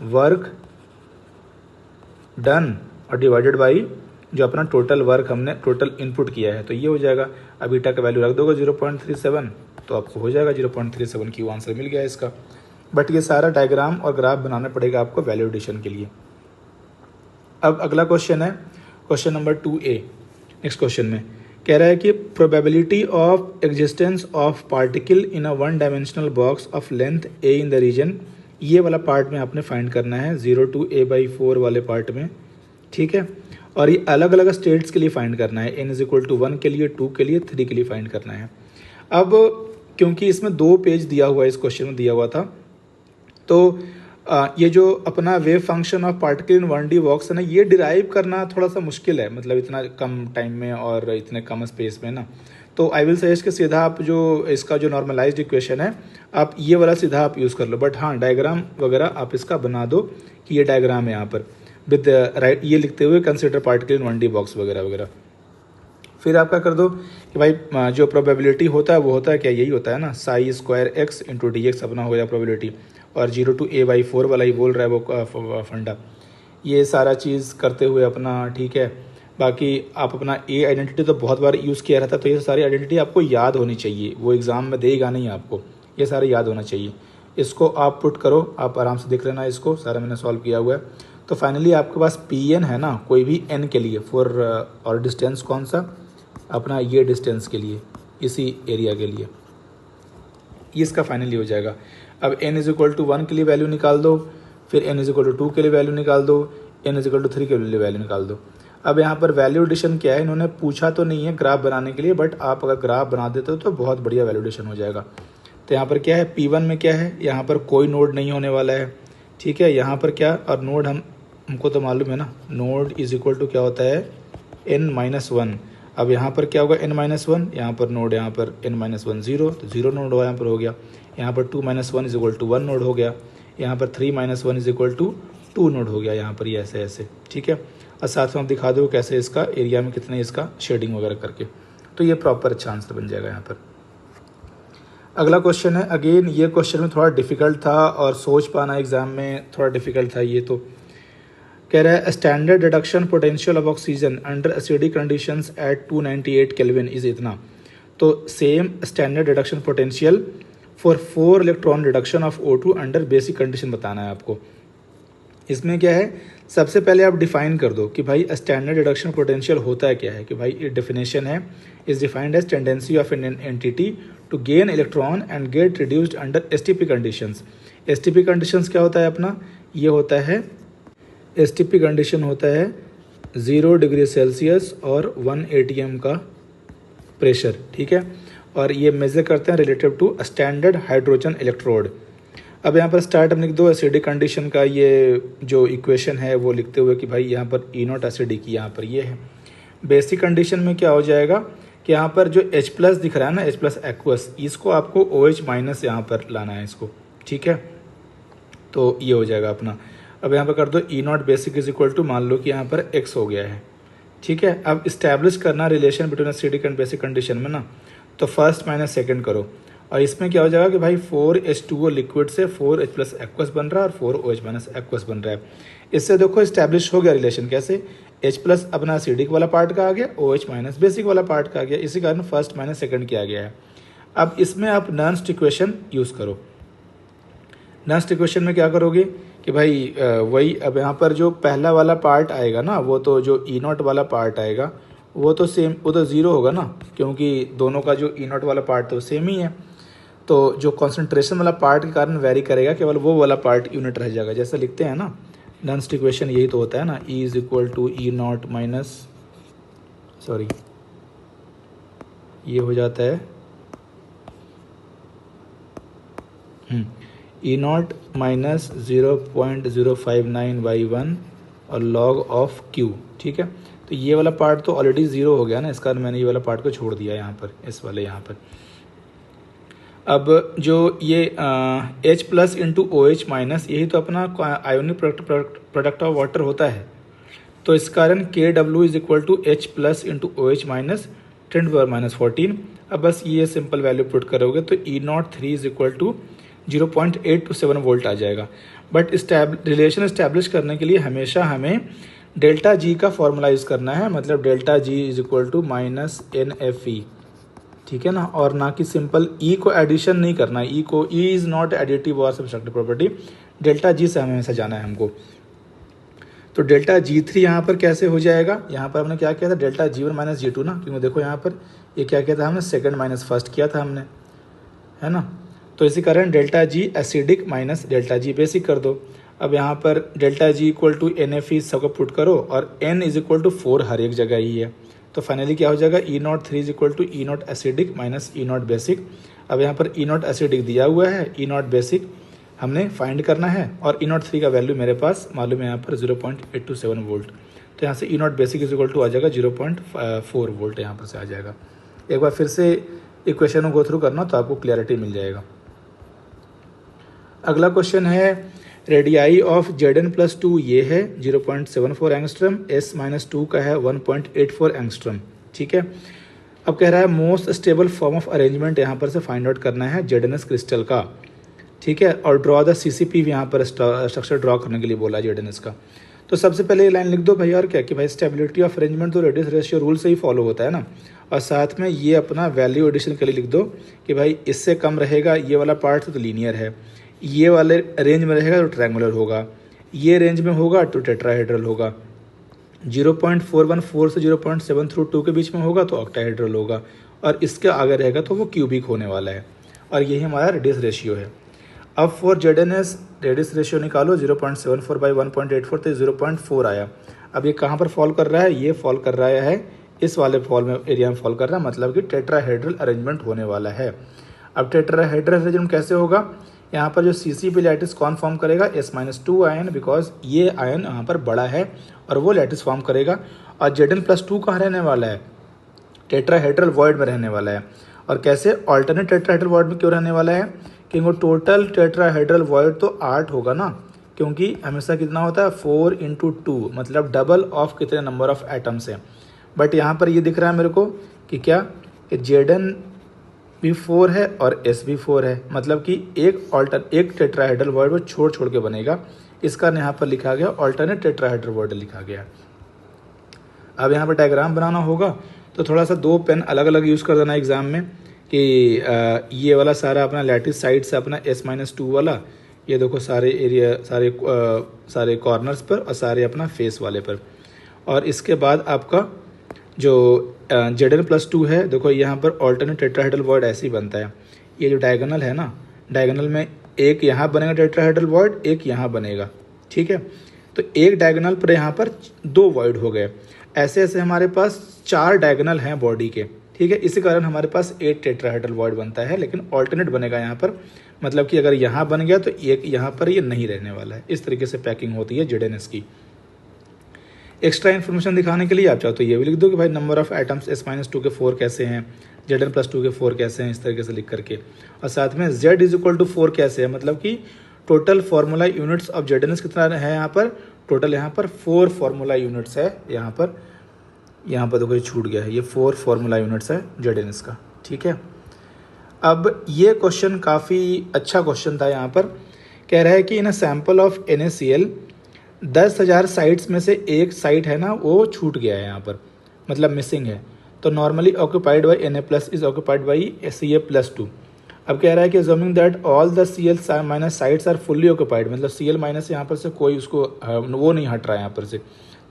work done और डिवाइडेड बाई जो अपना टोटल वर्क हमने टोटल इनपुट किया है, तो ये हो जाएगा। अब ईटा का वैल्यू रख दोगे 0.37, तो आपको हो जाएगा 0.37 Q आंसर मिल गया इसका। बट ये सारा डायग्राम और ग्राफ बनाना पड़ेगा आपको वैल्यू एडिशन के लिए। अब अगला क्वेश्चन है question number 2A। Next question में कह रहा है कि probability of existence of particle in a 1 dimensional box of length A in the region, ये वाला पार्ट में आपने फाइंड करना है 0 to A/4 वाले पार्ट में, ठीक है। और ये अलग अलग स्टेट्स के लिए फाइंड करना है, n = 1 के लिए, 2 के लिए, 3 के लिए फाइंड करना है। अब क्योंकि इसमें 2 पेज दिया हुआ है, इस क्वेश्चन में दिया हुआ था, तो ये जो अपना wave function of particle in 1D box है ना, ये डिराइव करना थोड़ा सा मुश्किल है, मतलब इतना कम टाइम में और इतने कम स्पेस में ना। तो आई विल सजेस्ट कि सीधा आप जो इसका जो नॉर्मलाइज्ड इक्वेशन है, आप ये वाला सीधा आप यूज़ कर लो। बट हाँ, डायग्राम वगैरह आप इसका बना दो कि ये डायग्राम है यहाँ पर विद राइट, ये लिखते हुए consider particle in 1D box वगैरह वगैरह। फिर आप क्या कर दो कि भाई जो प्रोबेबिलिटी होता है वो होता है क्या, यही होता है ना, ψ² x × dx अपना हो गया प्रोबेबिलिटी, और 0 to A/4 वाला ही बोल रहा है वो फंडा। ये सारा चीज़ करते हुए अपना, ठीक है। बाकी आप अपना A आइडेंटिटी तो बहुत बार यूज़ किया रहता है, तो ये सारी आइडेंटिटी आपको याद होनी चाहिए, वो एग्ज़ाम में देगा नहीं आपको, ये सारे याद होना चाहिए। इसको आप पुट करो, आप आराम से देख लेना, इसको सारा मैंने सॉल्व किया हुआ है। तो फाइनली आपके पास Pn है ना, कोई भी n के लिए फॉर, और डिस्टेंस कौन सा, अपना ये डिस्टेंस के लिए, इसी एरिया के लिए, ये इसका फाइनली हो जाएगा। अब n = 1 के लिए वैल्यू निकाल दो, फिर n = 2 के लिए वैल्यू निकाल दो, n = 3 के लिए वैल्यू निकाल दो। अब यहाँ पर वैल्यू एडिशन क्या है, इन्होंने पूछा तो नहीं है ग्राफ बनाने के लिए, बट आप अगर ग्राफ बना देते हो तो बहुत बढ़िया वैल्यू एडिशन हो जाएगा। तो यहाँ पर क्या है, P1 में क्या है, यहाँ पर कोई नोड नहीं होने वाला है, ठीक है। यहाँ पर क्या, और नोड हमको तो मालूम है ना, नोड = क्या होता है, n-1। अब यहाँ पर क्या होगा, n-1, यहाँ पर नोड, यहाँ पर n-1 0, तो 0 नोड यहाँ पर हो गया। यहाँ पर 2 - 1 = 1 नोड हो गया। यहाँ पर 3 - 1 = 2 नोड हो गया, यहाँ पर ये ऐसे ऐसे, ठीक है। और साथ में आप दिखा दो कैसे इसका एरिया में कितने इसका शेडिंग वगैरह करके, तो ये प्रॉपर अच्छा आंसर बन जाएगा यहाँ पर। अगला क्वेश्चन है, अगेन ये क्वेश्चन में थोड़ा डिफिकल्ट था और सोच पाना एग्जाम में थोड़ा डिफिकल्ट था ये। तो कह रहा है standard reduction potential of oxygen under acidic conditions at 298 kelvin is इतना। तो same standard reduction potential for 4 electron reduction of O2 under basic condition बताना है आपको। इसमें क्या है, सबसे पहले आप डिफाइन कर दो कि भाई स्टैंडर्ड रिडक्शन पोटेंशियल होता है क्या है, कि भाई ये डेफिनेशन है, is defined as tendency of an entity to gain electron and get reduced under STP conditions. STP conditions क्या होता है अपना, ये होता है STP कंडीशन होता है 0 डिग्री सेल्सियस और 1 atm का प्रेशर, ठीक है। और ये मेज़र करते हैं relative to standard hydrogen electrode. अब यहाँ पर स्टार्ट हम लिख दो एसिडिक कंडीशन का ये जो इक्वेशन है वो लिखते हुए कि भाई यहाँ पर ई नॉट एसिडिक यहाँ पर ये है। बेसिक कंडीशन में क्या हो जाएगा कि यहाँ पर जो H+ दिख रहा है ना, H+ एक्वस, इसको आपको OH- यहाँ पर लाना है इसको, ठीक है। तो ये हो जाएगा अपना। अब यहाँ पर कर दो E naught basic is equal to, मान लो कि यहाँ पर x हो गया है, ठीक है। अब इस्टेब्लिश करना relation between acidic and basic condition में ना, तो फर्स्ट माइनस सेकंड करो। और इसमें क्या हो जाएगा कि भाई 4H2O लिक्विड से 4H+ एक्वस बन रहा है और 4OH- एक्वस बन रहा है। इससे देखो इस्टेब्लिश हो गया रिलेशन, कैसे? H+ अपना एसिडिक वाला पार्ट का आ गया, OH- बेसिक वाला पार्ट का आ गया, इसी कारण फर्स्ट माइनस सेकंड किया गया है। अब इसमें आप नर्न्स्ट इक्वेशन यूज़ करो। नर्न्स्ट इक्वेशन में क्या करोगे कि भाई वही, अब यहाँ पर जो पहला वाला पार्ट आएगा ना, वो तो जो ई नॉट वाला पार्ट आएगा वो तो सेम, वो तो ज़ीरो होगा ना, क्योंकि दोनों का जो ई नॉट वाला पार्ट तो सेम ही है। तो जो कॉन्सेंट्रेशन वाला पार्ट के कारण वेरी करेगा, केवल वो वाला पार्ट यूनिट रह जाएगा। जैसे लिखते हैं ना नर्न्स्ट इक्वेशन, यही तो होता है ना, E is equal to E nought minus, sorry ये हो जाता है ई नॉट माइनस 0.059/1 और लॉग ऑफ Q, ठीक है। तो ये वाला पार्ट तो ऑलरेडी ज़ीरो हो गया ना, इस कारण मैंने ये वाला पार्ट को छोड़ दिया यहाँ पर, इस वाले यहाँ पर। अब जो ये H+ इंटू OH-, यही तो अपना आयोनिक प्रोडक्ट ऑफ वाटर होता है। तो इस कारण KW is equal to H+ into OH- 10⁻⁻14। अब बस ये सिंपल वैल्यू पुट करोगे तो E03 is equal to 0.827 volt आ जाएगा। बट रिलेशन इस्टेब्लिश करने के लिए हमेशा हमें डेल्टा जी का फॉर्मूला यूज़ करना है, मतलब delta G is equal to -NFE, ठीक है ना। और ना कि सिंपल ई को एडिशन नहीं करना है, ई को, ई इज़ नॉट एडिटिव और सब्सट्रैक्टिव प्रॉपर्टी, डेल्टा जी से हमें ऐसा जाना है हमको। तो डेल्टा G3 यहाँ पर कैसे हो जाएगा, यहाँ पर हमने क्या किया था, डेल्टा G1 - G2 ना, क्योंकि देखो यहाँ पर ये क्या किया था हमने, सेकंड माइनस फर्स्ट किया था हमने, है ना। तो इसी कारण delta G acidic minus delta G basic कर दो। अब यहाँ पर delta G equal to NFE सबको पुट करो और N इज इक्वल टू 4 हर एक जगह ही है। तो फाइनली क्या हो जाएगा, E03 is equal to E0 acidic minus E0 basic. अब यहाँ पर E0 एसिडिक दिया हुआ है, E0 बेसिक हमने फाइंड करना है, और E03 का वैल्यू मेरे पास मालूम है यहाँ पर 0.827 वोल्ट। तो यहाँ से E0 basic is equal to आ जाएगा 0.4 वोल्ट, यहाँ पर से आ जाएगा। एक बार फिर से इक्वेशन को गो थ्रू करना तो आपको क्लियरिटी मिल जाएगा। अगला क्वेश्चन है, रेडियाई ऑफ Zn+2 ये है 0.74 एंगस्ट्रम, S-2 का है 1.84 एंगस्ट्रम, ठीक है। अब कह रहा है most stable form of arrangement यहाँ पर से फाइंड आउट करना है ZnS क्रिस्टल का, ठीक है। और ड्रॉ द CCP यहाँ पर स्ट्रक्चर ड्रॉ करने के लिए बोला ZnS का। तो सबसे पहले ये लाइन लिख दो भाई, और क्या कि भाई स्टेबिलिटी ऑफ अरेंजमेंट तो रेडियस रेशियो रूल से ही फॉलो होता है ना। और साथ में ये अपना वैल्यू एडिशन के लिए लिख दो कि भाई इससे कम रहेगा ये वाला पार्ट तो लीनियर है, ये वाले रेंज में रहेगा तो ट्रायंगुलर होगा, ये रेंज में होगा तो टेट्राहेड्रल होगा, 0.414 से 0.732 के बीच में होगा तो ऑक्टाहेड्रल होगा, और इसके आगे रहेगा तो वो क्यूबिक होने वाला है। और यही हमारा रेडियस रेशियो है। अब फॉर ZnS रेडियस रेशियो निकालो, 0.74/1.84 तो 0.4 आया। अब ये कहाँ पर फॉल कर रहा है, ये फॉल कर रहा है इस वाले फॉल में, एरिया में फॉल कर रहा है, मतलब कि टेट्राहेड्रल अरेंजमेंट होने वाला है। अब टेट्राहेड्रल अरेंजमेंट कैसे होगा, यहाँ पर जो CCP लैटिस कौन फॉर्म करेगा, S-2 आयन, बिकॉज ये आयन यहाँ पर बड़ा है और वो लैटिस फॉर्म करेगा। और Zn+2 कहाँ रहने वाला है, टेट्राहेड्रल वॉइड में रहने वाला है। और कैसे, ऑल्टरनेट टेट्राहेड्रल वॉइड में क्यों रहने वाला है, क्योंकि टोटल टेट्राहेड्रल वॉइड तो 8 होगा ना, क्योंकि हमेशा कितना होता है 4 × 2, मतलब डबल ऑफ कितने नंबर ऑफ एटम्स हैं। बट यहाँ पर ये दिख रहा है मेरे को कि क्या, कि Zn भी 4 है और S भी 4 है, मतलब कि एक टेट्राहेड्रल वॉइड वो छोड़ के बनेगा। इस कारण यहाँ पर लिखा गया ऑल्टरनेट टेट्राहेड्रल वॉइड लिखा गया। अब यहाँ पर डायग्राम बनाना होगा तो थोड़ा सा 2 पेन अलग अलग यूज़ कर देना एग्जाम में, कि ये वाला सारा अपना लैटिस साइड से अपना S-2 वाला, ये देखो सारे एरिया, सारे कॉर्नर्स पर और सारे अपना फेस वाले पर। और इसके बाद आपका जो Zn+2 है, देखो यहाँ पर ऑल्टरनेट टेट्राहेड्रल वॉइड ऐसे ही बनता है। ये जो डायगोनल है ना, डायगोनल में एक यहाँ बनेगा टेट्राहेड्रल वॉइड, एक यहाँ बनेगा, ठीक है। तो एक डायगोनल पर यहाँ पर 2 वॉइड हो गए। ऐसे ऐसे हमारे पास 4 डायगोनल हैं बॉडी के, ठीक है। इसी कारण हमारे पास 8 टेट्राहेड्रल वॉइड बनता है, लेकिन ऑल्टरनेट बनेगा यहाँ पर, मतलब कि अगर यहाँ बन गया तो एक यहाँ पर ये नहीं रहने वाला है। इस तरीके से पैकिंग होती है जेडएनएस की। एक्स्ट्रा इन्फॉर्मेशन दिखाने के लिए आप चाहो तो ये भी लिख दो कि भाई नंबर ऑफ एटम्स S-2 के 4 कैसे हैं, Zn+2 के 4 कैसे हैं, इस तरीके से लिख करके। और साथ में Z=4 कैसे है, मतलब कि टोटल फार्मूला यूनिट्स ऑफ जेडएनएस कितना है यहाँ पर, टोटल यहाँ पर 4 फार्मूला यूनिट्स है यहाँ पर देखो ये छूट गया है, ये 4 फार्मूला यूनिट्स है जेडएनएस का, ठीक है। अब ये क्वेश्चन काफ़ी अच्छा क्वेश्चन था। यहाँ पर कह रहा है कि in a sample of NaCl 10,000 sites में से एक साइट है ना वो छूट गया है यहाँ पर, मतलब मिसिंग है। तो normally occupied by Na+ is occupied by Ca+2। अब कह रहा है कि assuming that all the Cl- sites are fully occupied, मतलब Cl- यहाँ पर से कोई उसको वो नहीं हट रहा है यहाँ पर से।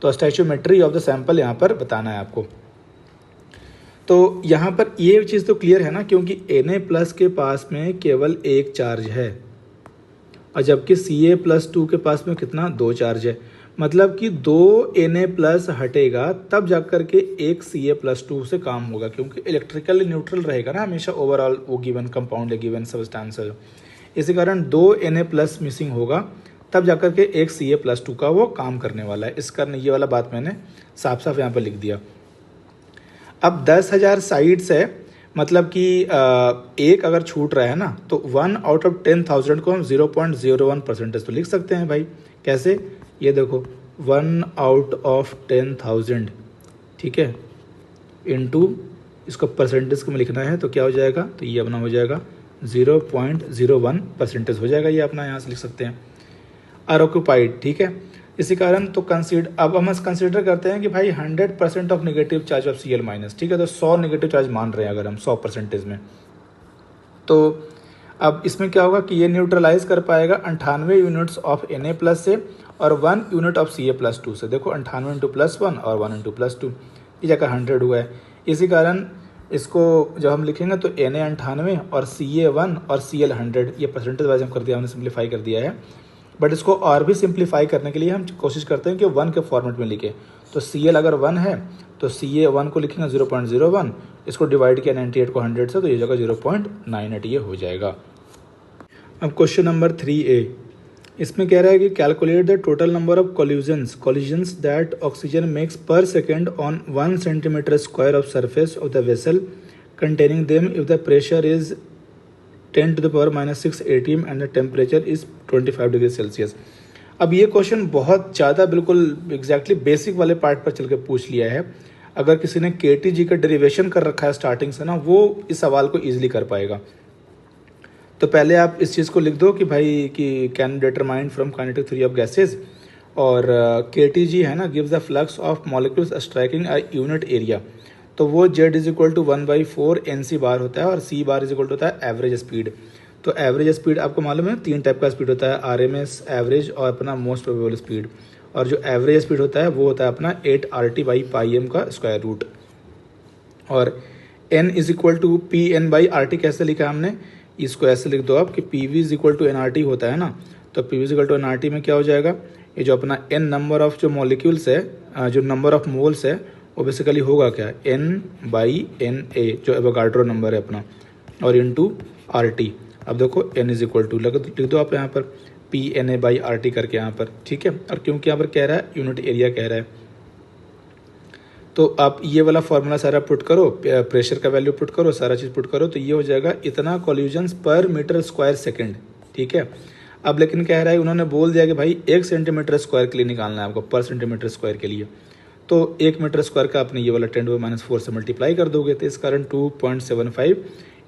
तो स्टैचोमेट्री ऑफ द सैंपल यहाँ पर बताना है आपको। तो यहाँ पर ये चीज़ तो क्लियर है ना, क्योंकि Na+ के पास में केवल एक चार्ज है और जबकि Ca+2 के पास में कितना 2 चार्ज है, मतलब कि 2 Na+ हटेगा तब जाकर के एक Ca+2 से काम होगा, क्योंकि इलेक्ट्रिकली न्यूट्रल रहेगा ना हमेशा ओवरऑल वो गिवन कंपाउंड या गिवन सब्सटेंस है। इसी कारण 2 Na+ मिसिंग होगा तब जाकर के एक Ca+2 का वो काम करने वाला है। इस कारण ये वाला बात मैंने साफ साफ यहाँ पर लिख दिया। अब 10,000 साइट्स है, मतलब कि एक अगर छूट रहा है ना तो 1 आउट ऑफ 10,000 को हम 0.01% तो लिख सकते हैं भाई। कैसे, ये देखो 1 आउट ऑफ 10,000, ठीक है, इनटू इसको परसेंटेज में लिखना है तो क्या हो जाएगा, तो ये अपना हो जाएगा 0.01% हो जाएगा, ये अपना यहाँ से लिख सकते हैं। अनऑक्यूपाइड, ठीक है। इसी कारण तो अब हम कंसिडर करते हैं कि भाई 100% of negative charge of Cl-, ठीक है। तो 100 नेगेटिव चार्ज मान रहे हैं अगर हम 100% में, तो अब इसमें क्या होगा कि ये न्यूट्रलाइज कर पाएगा 98 यूनिट्स ऑफ Na+ से और 1 यूनिट ऑफ Ca+2 से। देखो 98 × +1 और 1 × +2, ये जगह 100 हुआ है। इसी कारण इसको जब हम लिखेंगे तो Na 98 और Ca1 और Cl 100, ये परसेंटेज वाइज हम कर दिया, हमने सिंप्लीफाई कर दिया है। बट इसको और भी सिंप्लीफाई करने के लिए हम कोशिश करते हैं कि 1 के फॉर्मेट में लिखें। तो Cl अगर 1 है तो Ca1 को लिखेंगे 0.01, इसको डिवाइड किया 98 को 100 से, तो ये जगह 0.98 ये हो जाएगा। अब क्वेश्चन नंबर 3A, इसमें कह रहा है कि calculate the total number of collisions that oxygen makes per second on 1 cm² of surface of the vessel containing them if the pressure is 10⁻⁻6 atm and the temperature is 25 degree Celsius. अब ये क्वेश्चन बहुत ज़्यादा बिल्कुल एग्जैक्टली बेसिक वाले पार्ट पर चल के पूछ लिया है। अगर किसी ने KTG का डेरिवेशन कर रखा है स्टार्टिंग से ना, वो इस सवाल को ईजिली कर पाएगा। तो पहले आप इस चीज़ को लिख दो कि भाई कि can determine from kinetic theory of gases, और KTG है ना, gives the flux of molecules striking a unit area. तो वो Z=1/4 NC बार होता है और C बार इक्वल होता है एवरेज स्पीड। तो एवरेज स्पीड आपको मालूम है 3 टाइप का स्पीड होता है, RMS, एवरेज और अपना मोस्ट प्रोबेबल स्पीड। और जो एवरेज स्पीड होता है वो होता है अपना 8RT/πm का स्क्वायर रूट। और N=PN/RT कैसे लिखा हमने, इसको ऐसे लिख दो आप कि PV=NRT होता है ना, तो PV=NRT में क्या हो जाएगा, ये जो अपना N नंबर ऑफ जो मॉलिक्यूल्स है, जो नंबर ऑफ मोल्स है, वो बेसिकली होगा क्या, N/Na जो एवोगाड्रो नंबर है अपना, और इनटू RT। अब देखो N= लिख दो आप यहाँ पर PNA/RT करके यहाँ पर, ठीक है। और क्योंकि यहाँ पर कह रहा है यूनिट एरिया कह रहा है, तो आप ये वाला फॉर्मूला सारा पुट करो, प्रेशर का वैल्यू पुट करो, सारा चीज़ पुट करो, तो ये हो जाएगा इतना कोलिजन्स पर मीटर स्क्वायर, ठीक है। अब लेकिन कह रहा है, उन्होंने बोल दिया कि भाई 1 cm² के लिए निकालना है आपको, पर cm² के लिए। तो 1 मीटर स्क्वायर का आपने ये वाला 10⁻⁴ से मल्टीप्लाई कर दोगे, तो इस कारण 2.75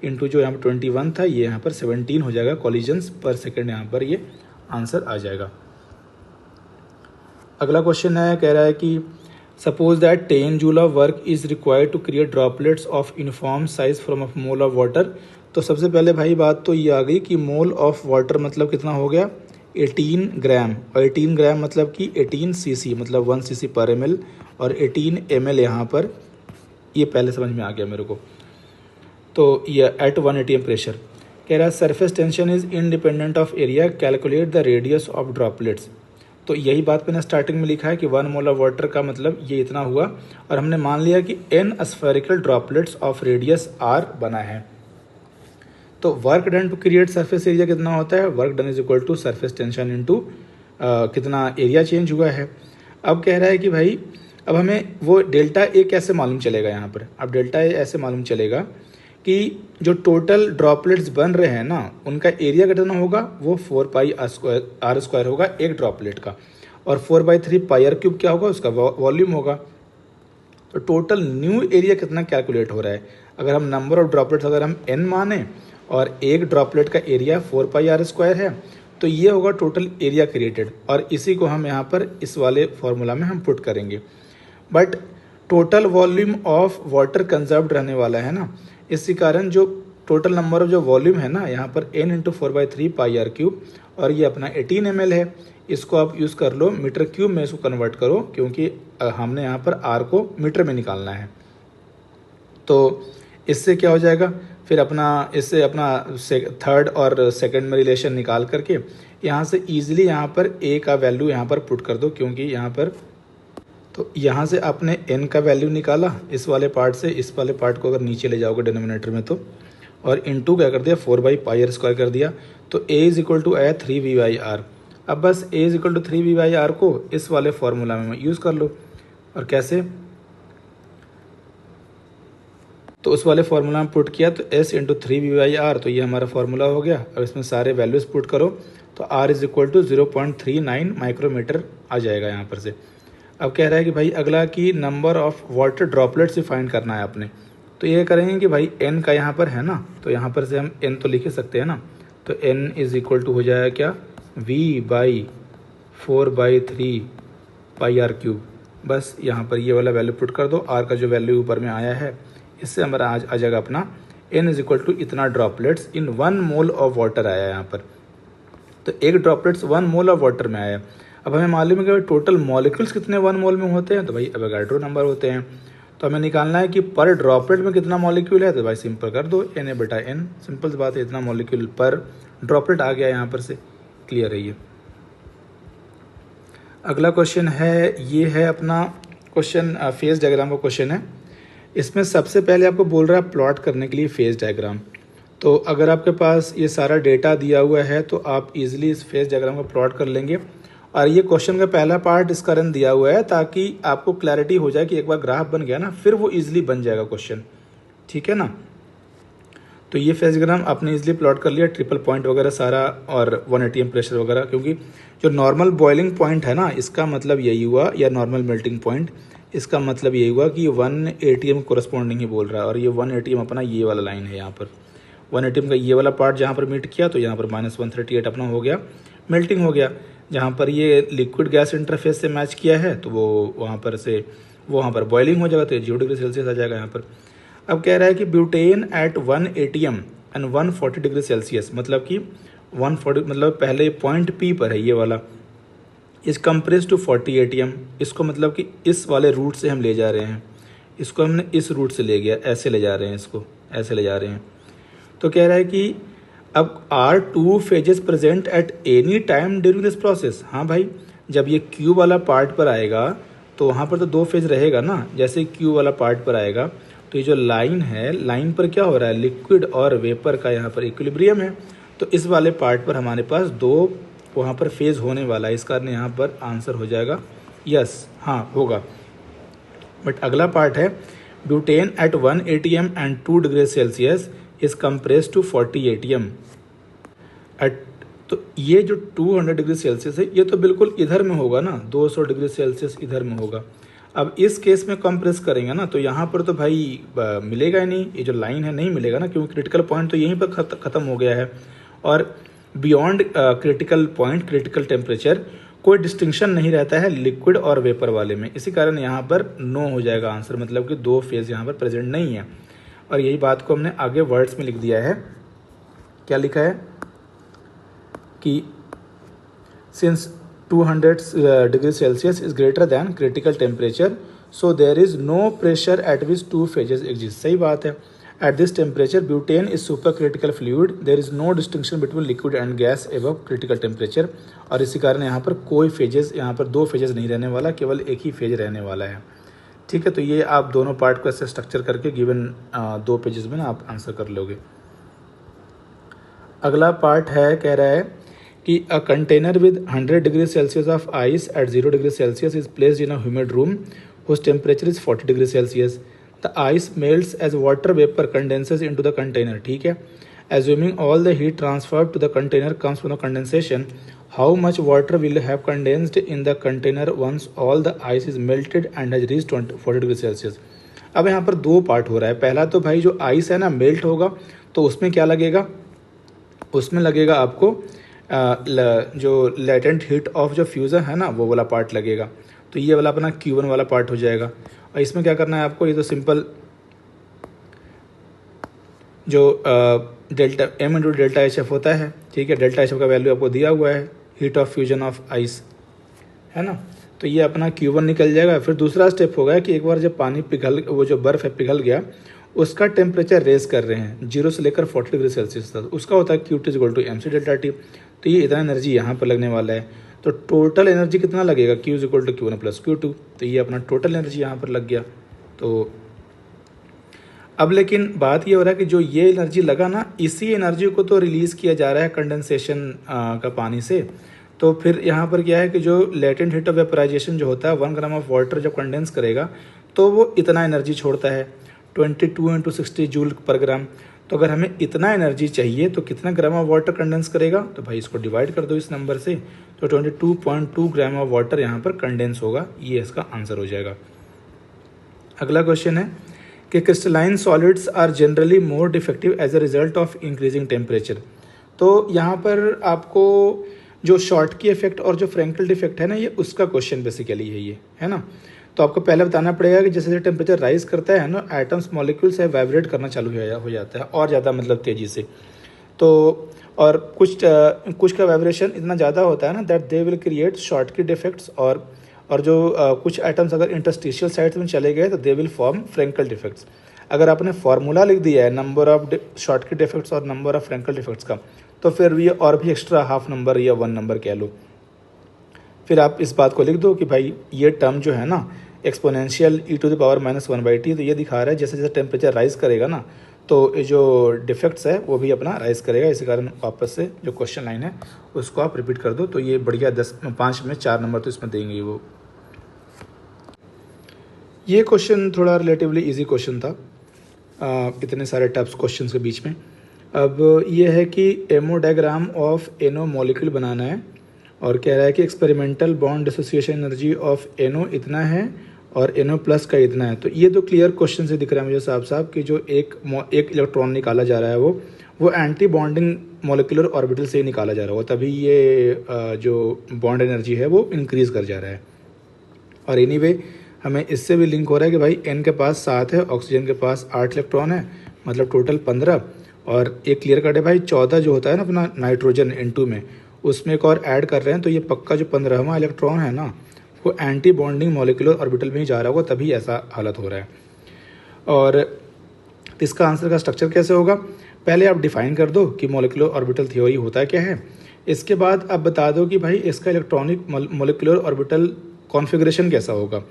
इंटू जो यहाँ पर 21 था, ये यहाँ पर 17 हो जाएगा कोलिजन्स पर सेकेंड, यहाँ पर ये आंसर आ जाएगा। अगला क्वेश्चन है, कह रहा है कि suppose that 10 joule of work is required to create droplets of uniform size from a mole of water. तो सबसे पहले भाई बात तो ये आ गई कि मोल ऑफ वाटर मतलब कितना हो गया, 18 ग्राम, और 18 ग्राम मतलब कि 18 cc, मतलब 1 cc पर ml, और 18 ml यहाँ पर, ये पहले समझ में आ गया मेरे को। तो ये एट 1 atm प्रेशर। कह रहा है surface tension is independent of area, calculate the radius of droplets. तो यही बात मैंने स्टार्टिंग में लिखा है कि 1 मोल ऑफ वाटर का मतलब ये इतना हुआ, और हमने मान लिया कि n spherical droplets of radius r बना है। तो work done to create surface area कितना होता है, work done is equal to surface tension into कितना एरिया चेंज हुआ है। अब कह रहा है कि भाई अब हमें वो डेल्टा ए कैसे मालूम चलेगा यहाँ पर। अब डेल्टा ए ऐसे मालूम चलेगा कि जो टोटल ड्रॉपलेट्स बन रहे हैं ना उनका एरिया कितना होगा, वो 4 पाई आर स्क्वायर होगा एक ड्रॉपलेट का, और 4/3 पाई आर क्यूब क्या होगा, उसका वॉल्यूम होगा। तो टोटल न्यू एरिया कितना कैलकुलेट हो रहा है, अगर हम नंबर ऑफ ड्रॉपलेट्स अगर हम n माने और एक ड्रॉपलेट का एरिया 4 पाई आर स्क्वायर है, तो ये होगा टोटल एरिया क्रिएटेड, और इसी को हम यहाँ पर इस वाले फॉर्मूला में हम पुट करेंगे। But total volume of water conserved रहने वाला है ना, इसी कारण जो टोटल नंबर ऑफ जो वॉल्यूम है ना यहाँ पर n into 4/3 pi r cube, और ये अपना 18 ml है। इसको आप यूज़ कर लो मीटर क्यूब में, इसको कन्वर्ट करो क्योंकि हमने यहाँ पर r को मीटर में निकालना है। तो इससे क्या हो जाएगा, फिर इससे अपना थर्ड और सेकंड में रिलेशन निकाल करके यहाँ से ईजिली यहाँ पर a का वैल्यू यहाँ पर पुट कर दो, क्योंकि यहाँ पर तो यहाँ से आपने n का वैल्यू निकाला इस वाले पार्ट से, इस वाले पार्ट को अगर नीचे ले जाओगे डिनोमिनेटर में तो, और इनटू क्या कर दिया 4/पाई स्क्वायर कर दिया, तो a इज इक्वल टू आया 3v/r। अब बस a is equal to 3v/r को इस वाले फॉर्मूला में यूज़ कर लो। और कैसे, तो उस वाले फॉर्मूला में पुट किया तो s इंटू 3v/r, तो ये हमारा फॉर्मूला हो गया। अब इसमें सारे वैल्यूज़ पुट करो तो r is equal to 0.39 micrometre आ जाएगा यहाँ पर से। अब कह रहा है कि भाई अगला कि नंबर ऑफ वाटर ड्रॉपलेट्स से फाइंड करना है आपने, तो ये करेंगे कि भाई n का यहाँ पर है ना, तो यहाँ पर से हम n तो लिख ही सकते हैं ना, तो n इज इक्वल टू हो जाएगा क्या, v/4/3 पाई आर क्यूब। बस यहाँ पर ये वाला वैल्यू पुट कर दो, r का जो वैल्यू ऊपर में आया है इससे हमारा आज आ जाएगा अपना n इज इक्वल टू इतना droplets in 1 mole of water आया यहाँ पर। तो एक ड्रॉपलेट्स 1 मोल ऑफ वाटर में आया। अब हमें मालूम है कि टोटल मॉलिक्यूल्स कितने 1 मोल में होते हैं, तो भाई एवोगाड्रो नंबर होते हैं। तो हमें निकालना है कि पर ड्रॉपलेट में कितना मॉलिक्यूल है, तो भाई सिंपल कर दो Na/n, सिंपल सी बात है, इतना मॉलिक्यूल पर ड्रॉपलेट आ गया यहाँ पर से। क्लियर है ये। अगला क्वेश्चन है, ये है अपना क्वेश्चन फेज डायग्राम का क्वेश्चन है। इसमें सबसे पहले आपको बोल रहा है प्लॉट करने के लिए फेज डायग्राम। तो अगर आपके पास ये सारा डेटा दिया हुआ है तो आप इजीली इस फेज डायग्राम को प्लॉट कर लेंगे। और ये क्वेश्चन का पहला पार्ट इस कारण दिया हुआ है ताकि आपको क्लैरिटी हो जाए कि एक बार ग्राफ बन गया ना फिर वो इजीली बन जाएगा क्वेश्चन, ठीक है ना। तो ये फेज डायग्राम आपने इजीली प्लॉट कर लिया, ट्रिपल पॉइंट वगैरह सारा और 1 atm प्रेशर वगैरह, क्योंकि जो नॉर्मल बॉइलिंग पॉइंट है ना इसका मतलब यही हुआ, या नॉर्मल मेल्टिंग पॉइंट, इसका मतलब यही हुआ कि 1 atm कोरस्पॉन्डिंग ही बोल रहा है। और ये 1 atm अपना ये वाला लाइन है, यहाँ पर 1 atm का ये वाला पार्ट जहाँ पर मीट किया तो यहाँ पर -138 अपना हो गया, मेल्टिंग हो गया। जहाँ पर ये लिक्विड गैस इंटरफेस से मैच किया है तो वो वहाँ पर बॉइलिंग हो जाएगा, तो 0 डिग्री सेल्सियस आ जाएगा यहाँ पर। अब कह रहा है कि butane at 1 atm and 140 degree Celsius, मतलब कि 140 मतलब पहले पॉइंट P पर है ये वाला, इस कंप्रेस टू 40 atm। इसको मतलब कि इस वाले रूट से हम ले जा रहे हैं, इसको हमने इस रूट से ले गया, ऐसे ले जा रहे हैं, इसको ऐसे ले जा रहे हैं। तो कह रहा है कि अब are 2 phases present at any time during this process. हाँ भाई, जब ये क्यू वाला पार्ट पर आएगा तो वहाँ पर तो 2 फेज रहेगा ना। जैसे क्यू वाला पार्ट पर आएगा तो ये जो लाइन है, लाइन पर क्या हो रहा है, लिक्विड और वेपर का यहाँ पर इक्विलिब्रियम है। तो इस वाले पार्ट पर हमारे पास 2 वहाँ पर फेज होने वाला है, इस कारण यहाँ पर आंसर हो जाएगा यस, हाँ होगा। बट अगला पार्ट है butane at 1 atm and 2 degree Celsius is compress to 40 atm at, तो ये जो 200 डिग्री सेल्सियस है ये तो बिल्कुल इधर में होगा ना, 200 डिग्री सेल्सियस इधर में होगा। अब इस केस में कंप्रेस करेंगे ना तो यहाँ पर तो भाई मिलेगा ही नहीं, ये जो लाइन है नहीं मिलेगा ना, क्योंकि क्रिटिकल पॉइंट तो यहीं पर ख़त्म हो गया है। और beyond critical point, critical temperature कोई डिस्टिंक्शन नहीं रहता है लिक्विड और वेपर वाले में, इसी कारण यहाँ पर नो हो जाएगा आंसर, मतलब कि 2 फेज यहाँ पर प्रेजेंट नहीं है। और यही बात को हमने आगे वर्ड्स में लिख दिया है। क्या लिखा है कि since 200 degree Celsius is greater than critical temperature so there is no pressure at which 2 phases exist. सही बात है। At this temperature butane is super critical fluid, there is no distinction between liquid and gas above critical temperature. और इसी कारण यहाँ पर कोई फेजेस, यहाँ पर दो फेजेस नहीं रहने वाला, केवल एक ही फेज रहने वाला है। ठीक है, तो ये आप दोनों पार्ट को ऐसे स्ट्रक्चर करके गिवन 2 पेजेस में ना आप आंसर कर लोगे। अगला पार्ट है, कह रहा है कि a container with 100 degree Celsius of ice eight 0 degree Celsius is placed in a humid room whose temperature is 40 degree Celsius. The ice melts as water vapor condenses into the container। ठीक है, assuming all the heat transferred to the container comes from the condensation, how much water will have condensed in the container once all the ice is melted and has reached 40 degree Celsius. अब यहाँ पर 2 पार्ट हो रहा है। पहला तो भाई जो आइस है ना मेल्ट होगा तो उसमें क्या लगेगा, उसमें लगेगा आपको जो लेटेंट हीट ऑफ जो फ्यूज़न है ना वो वाला पार्ट लगेगा। तो ये वाला अपना Q1 वाला पार्ट हो जाएगा। और इसमें क्या करना है आपको, ये तो सिंपल जो delta M into delta HF होता है। ठीक है, डेल्टा HF का वैल्यू आपको दिया हुआ है, heat of fusion of ice, है ना। तो ये अपना Q1 निकल जाएगा। फिर दूसरा स्टेप होगा कि एक बार जब पानी पिघल, वो जो बर्फ़ है पिघल गया, उसका टेम्परेचर रेस कर रहे हैं 0 से लेकर 40 डिग्री सेल्सियस तक, उसका होता है Q2 = MC डेल्टा T। तो ये इतना एनर्जी यहाँ पर लगने वाला है। तो टोटल एनर्जी कितना लगेगा, Q = Q1 + Q2। तो ये अपना टोटल एनर्जी यहाँ पर लग गया। तो अब लेकिन बात ये हो रहा है कि जो ये एनर्जी लगा ना, इसी एनर्जी को तो रिलीज़ किया जा रहा है कंडेंसेशन का पानी से। तो फिर यहाँ पर क्या है कि जो लेटेंट हीट ऑफ वेपराइजेशन जो होता है 1 ग्राम ऑफ वाटर जब कंडेंस करेगा तो वो इतना एनर्जी छोड़ता है, 22 × 60 जूल पर ग्राम। तो अगर हमें इतना एनर्जी चाहिए तो कितना ग्राम ऑफ वाटर कंडेंस करेगा, तो भाई इसको डिवाइड कर दो इस नंबर से, तो 22.2 ग्राम ऑफ वाटर यहाँ पर कंडेंस होगा। ये इसका आंसर हो जाएगा। अगला क्वेश्चन है कि crystalline solids are generally more defective as a result of increasing temperature. तो यहाँ पर आपको जो शॉर्टकी इफेक्ट और जो फ्रैंकल डिफेक्ट है ना, ये उसका क्वेश्चन बेसिकली है, ये है ना। तो आपको पहले बताना पड़ेगा कि जैसे जैसे टेम्परेचर राइज करता है ना, एटम्स मॉलिक्यूल्स है वाइब्रेट करना चालू हो जाता है और ज़्यादा मतलब तेज़ी से। तो और कुछ का वाइब्रेशन इतना ज़्यादा होता है ना that they will create Schottky defects. और जो कुछ एटम्स अगर इंटरस्टिशियल साइड्स में चले गए तो they will form Frenkel defects. अगर आपने फार्मूला लिख दिया है नंबर ऑफ शॉर्टकी डिफेक्ट्स और नंबर ऑफ फ्रैंकल डिफेक्ट्स का, तो फिर ये और भी एक्स्ट्रा हाफ नंबर या 1 नंबर कह लो। फिर आप इस बात को लिख दो कि भाई ये टर्म जो है ना एक्सपोनेंशियल e⁻⁻⁻⁴ तो ये दिखा रहा है जैसे जैसे टेम्परेचर राइज करेगा ना तो जो डिफेक्ट्स है वो भी अपना राइज करेगा। इसी कारण वापस से जो क्वेश्चन लाइन है उसको आप रिपीट कर दो। तो ये बढ़िया 5 में 4 नंबर तो इसमें देंगे वो। ये क्वेश्चन थोड़ा रिलेटिवली इजी क्वेश्चन था इतने सारे टफ्स क्वेश्चन के बीच में। अब ये है कि MO diagram of NO molecule बनाना है और कह रहा है कि experimental bond dissociation energy of NO इतना है और एनो प्लस का इतना है। तो ये तो क्लियर क्वेश्चन से दिख रहा है मुझे साफ कि जो एक इलेक्ट्रॉन निकाला जा रहा है वो एंटी बॉन्डिंग मॉलिक्यूलर ऑर्बिटल से ही निकाला जा रहा है, तभी ये जो बॉन्ड एनर्जी है वो इंक्रीज़ कर जा रहा है। और एनीवे हमें इससे भी लिंक हो रहा है कि भाई एन के पास 7 है, ऑक्सीजन के पास 8 इलेक्ट्रॉन है, मतलब टोटल 15। और एक क्लियर कट है भाई 14 जो होता है ना अपना नाइट्रोजन N2 में, उसमें एक और ऐड कर रहे हैं तो ये पक्का जो 15वां इलेक्ट्रॉन है ना वो एंटी बॉन्डिंग मॉलिक्यूलर ऑर्बिटल में ही जा रहा होगा, तभी ऐसा हालत हो रहा है। और इसका आंसर का स्ट्रक्चर कैसे होगा, पहले आप डिफाइन कर दो कि मॉलिक्यूलर ऑर्बिटल थ्योरी होता है क्या है। इसके बाद आप बता दो कि भाई इसका इलेक्ट्रॉनिक मॉलिक्यूलर ऑर्बिटल कॉन्फ़िगरेशन कैसा होगा।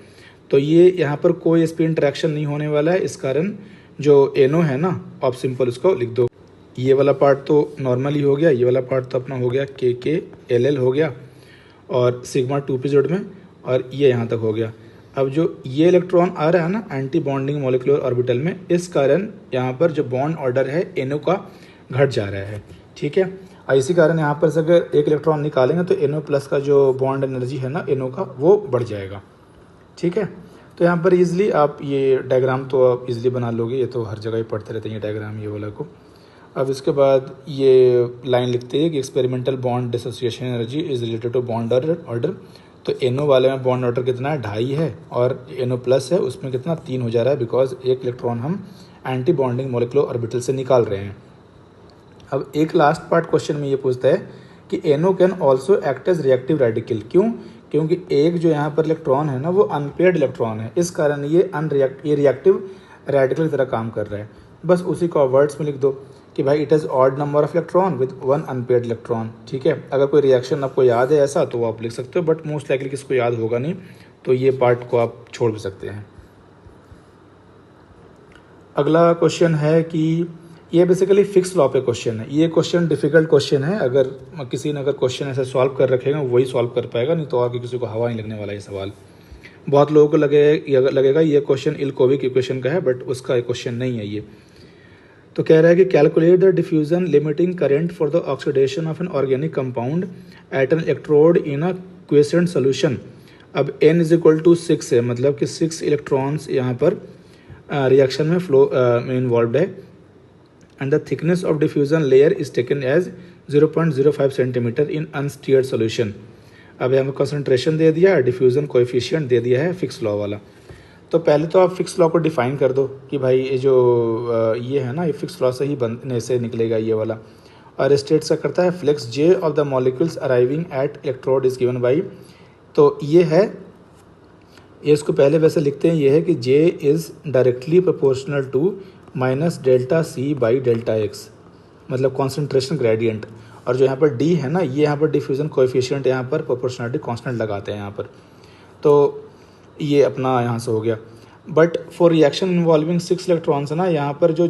तो ये यहाँ पर कोई स्पिन इंटरेक्शन नहीं होने वाला है, इस कारण जो एनो है ना आप सिंपल उसको लिख दो। ये वाला पार्ट तो नॉर्मल ही हो गया, ये वाला पार्ट तो अपना हो गया KKLL हो गया और सिग्मा 2p में, और ये यहाँ तक हो गया। अब जो ये इलेक्ट्रॉन आ रहा है ना एंटी बॉन्डिंग मॉलिक्यूलर ऑर्बिटल में, इस कारण यहाँ पर जो बॉन्ड ऑर्डर है एनो का घट जा रहा है। ठीक है, और इसी कारण यहाँ पर से अगर एक इलेक्ट्रॉन निकालेंगे तो एनो प्लस का जो बॉन्ड एनर्जी है ना एनो का वो बढ़ जाएगा। ठीक है, तो यहाँ पर ईजिली आप ये डायग्राम तो आप ईजिली बना लोगे, ये तो हर जगह ही पढ़ते रहते हैं ये डायग्राम ये वाला को। अब इसके बाद ये लाइन लिखते हैं कि experimental bond dissociation energy is related to bond order. तो एनो वाले में बॉन्ड ऑर्डर कितना है 2.5 है, और एनो प्लस है उसमें कितना 3 हो जा रहा है, बिकॉज एक इलेक्ट्रॉन हम एंटी बॉन्डिंग मॉलिक्यूलर ऑर्बिटल से निकाल रहे हैं। अब एक लास्ट पार्ट क्वेश्चन में ये पूछता है कि NO can also act as reactive radical. क्यों? क्योंकि एक जो यहाँ पर इलेक्ट्रॉन है ना वो अनपेयर्ड इलेक्ट्रॉन है, इस कारण ये रिएक्टिव रेडिकल की तरह काम कर रहा है। बस उसी को वर्ड्स में लिख दो कि भाई it is odd number of electron with one unpaired electron. ठीक है, अगर कोई रिएक्शन आपको याद है ऐसा तो वो आप लिख सकते हो, बट मोस्ट लाइकली किसको याद होगा नहीं, तो ये पार्ट को आप छोड़ भी सकते हैं। अगला क्वेश्चन है कि ये बेसिकली फिक्स लॉ पे क्वेश्चन है। ये क्वेश्चन डिफ़िकल्ट क्वेश्चन है, अगर किसी ने अगर क्वेश्चन ऐसे सॉल्व कर रखेगा वही सॉल्व कर पाएगा, नहीं तो आगे किसी को हवा नहीं लगने वाला ये सवाल। बहुत लोगों को लगेगा ये क्वेश्चन इलकोविक इक्वेशन का है, बट उसका क्वेश्चन नहीं है ये। तो कह रहा है कि calculate the diffusion limiting current for the oxidation of an organic compound at an electrode in a quiescent solution. अब n इज इक्वल टू 6 है, मतलब कि 6 इलेक्ट्रॉन्स यहाँ पर रिएक्शन में फ्लो में इन्वॉल्व है, and the thickness of diffusion layer is taken as 0.05 centimetre in unstirred solution. अब यहाँ पर कंसनट्रेशन दे दिया, डिफ्यूजन कोएफिशिएंट दे दिया है फिक्स लॉ वाला। तो पहले तो आप फिक्स लॉ को डिफाइन कर दो कि भाई ये जो ये है ना, ये फिक्स लॉ से ही बनने से निकलेगा ये वाला। और स्टेट्स का करता है flux J of the molecules arriving at electrode is given by, तो ये है, ये इसको पहले वैसे लिखते हैं, ये है कि J is directly proportional to minus delta C by delta X, मतलब कॉन्सेंट्रेशन ग्रेडियंट। और जो यहाँ पर डी है ना, ये यहाँ पर डिफ्यूजन कोएफिशिएंट यहाँ पर प्रोपोर्शनलिटी कांस्टेंट लगाते हैं यहाँ पर, तो ये अपना यहाँ से हो गया। But for reaction involving 6 electrons है ना, यहाँ पर जो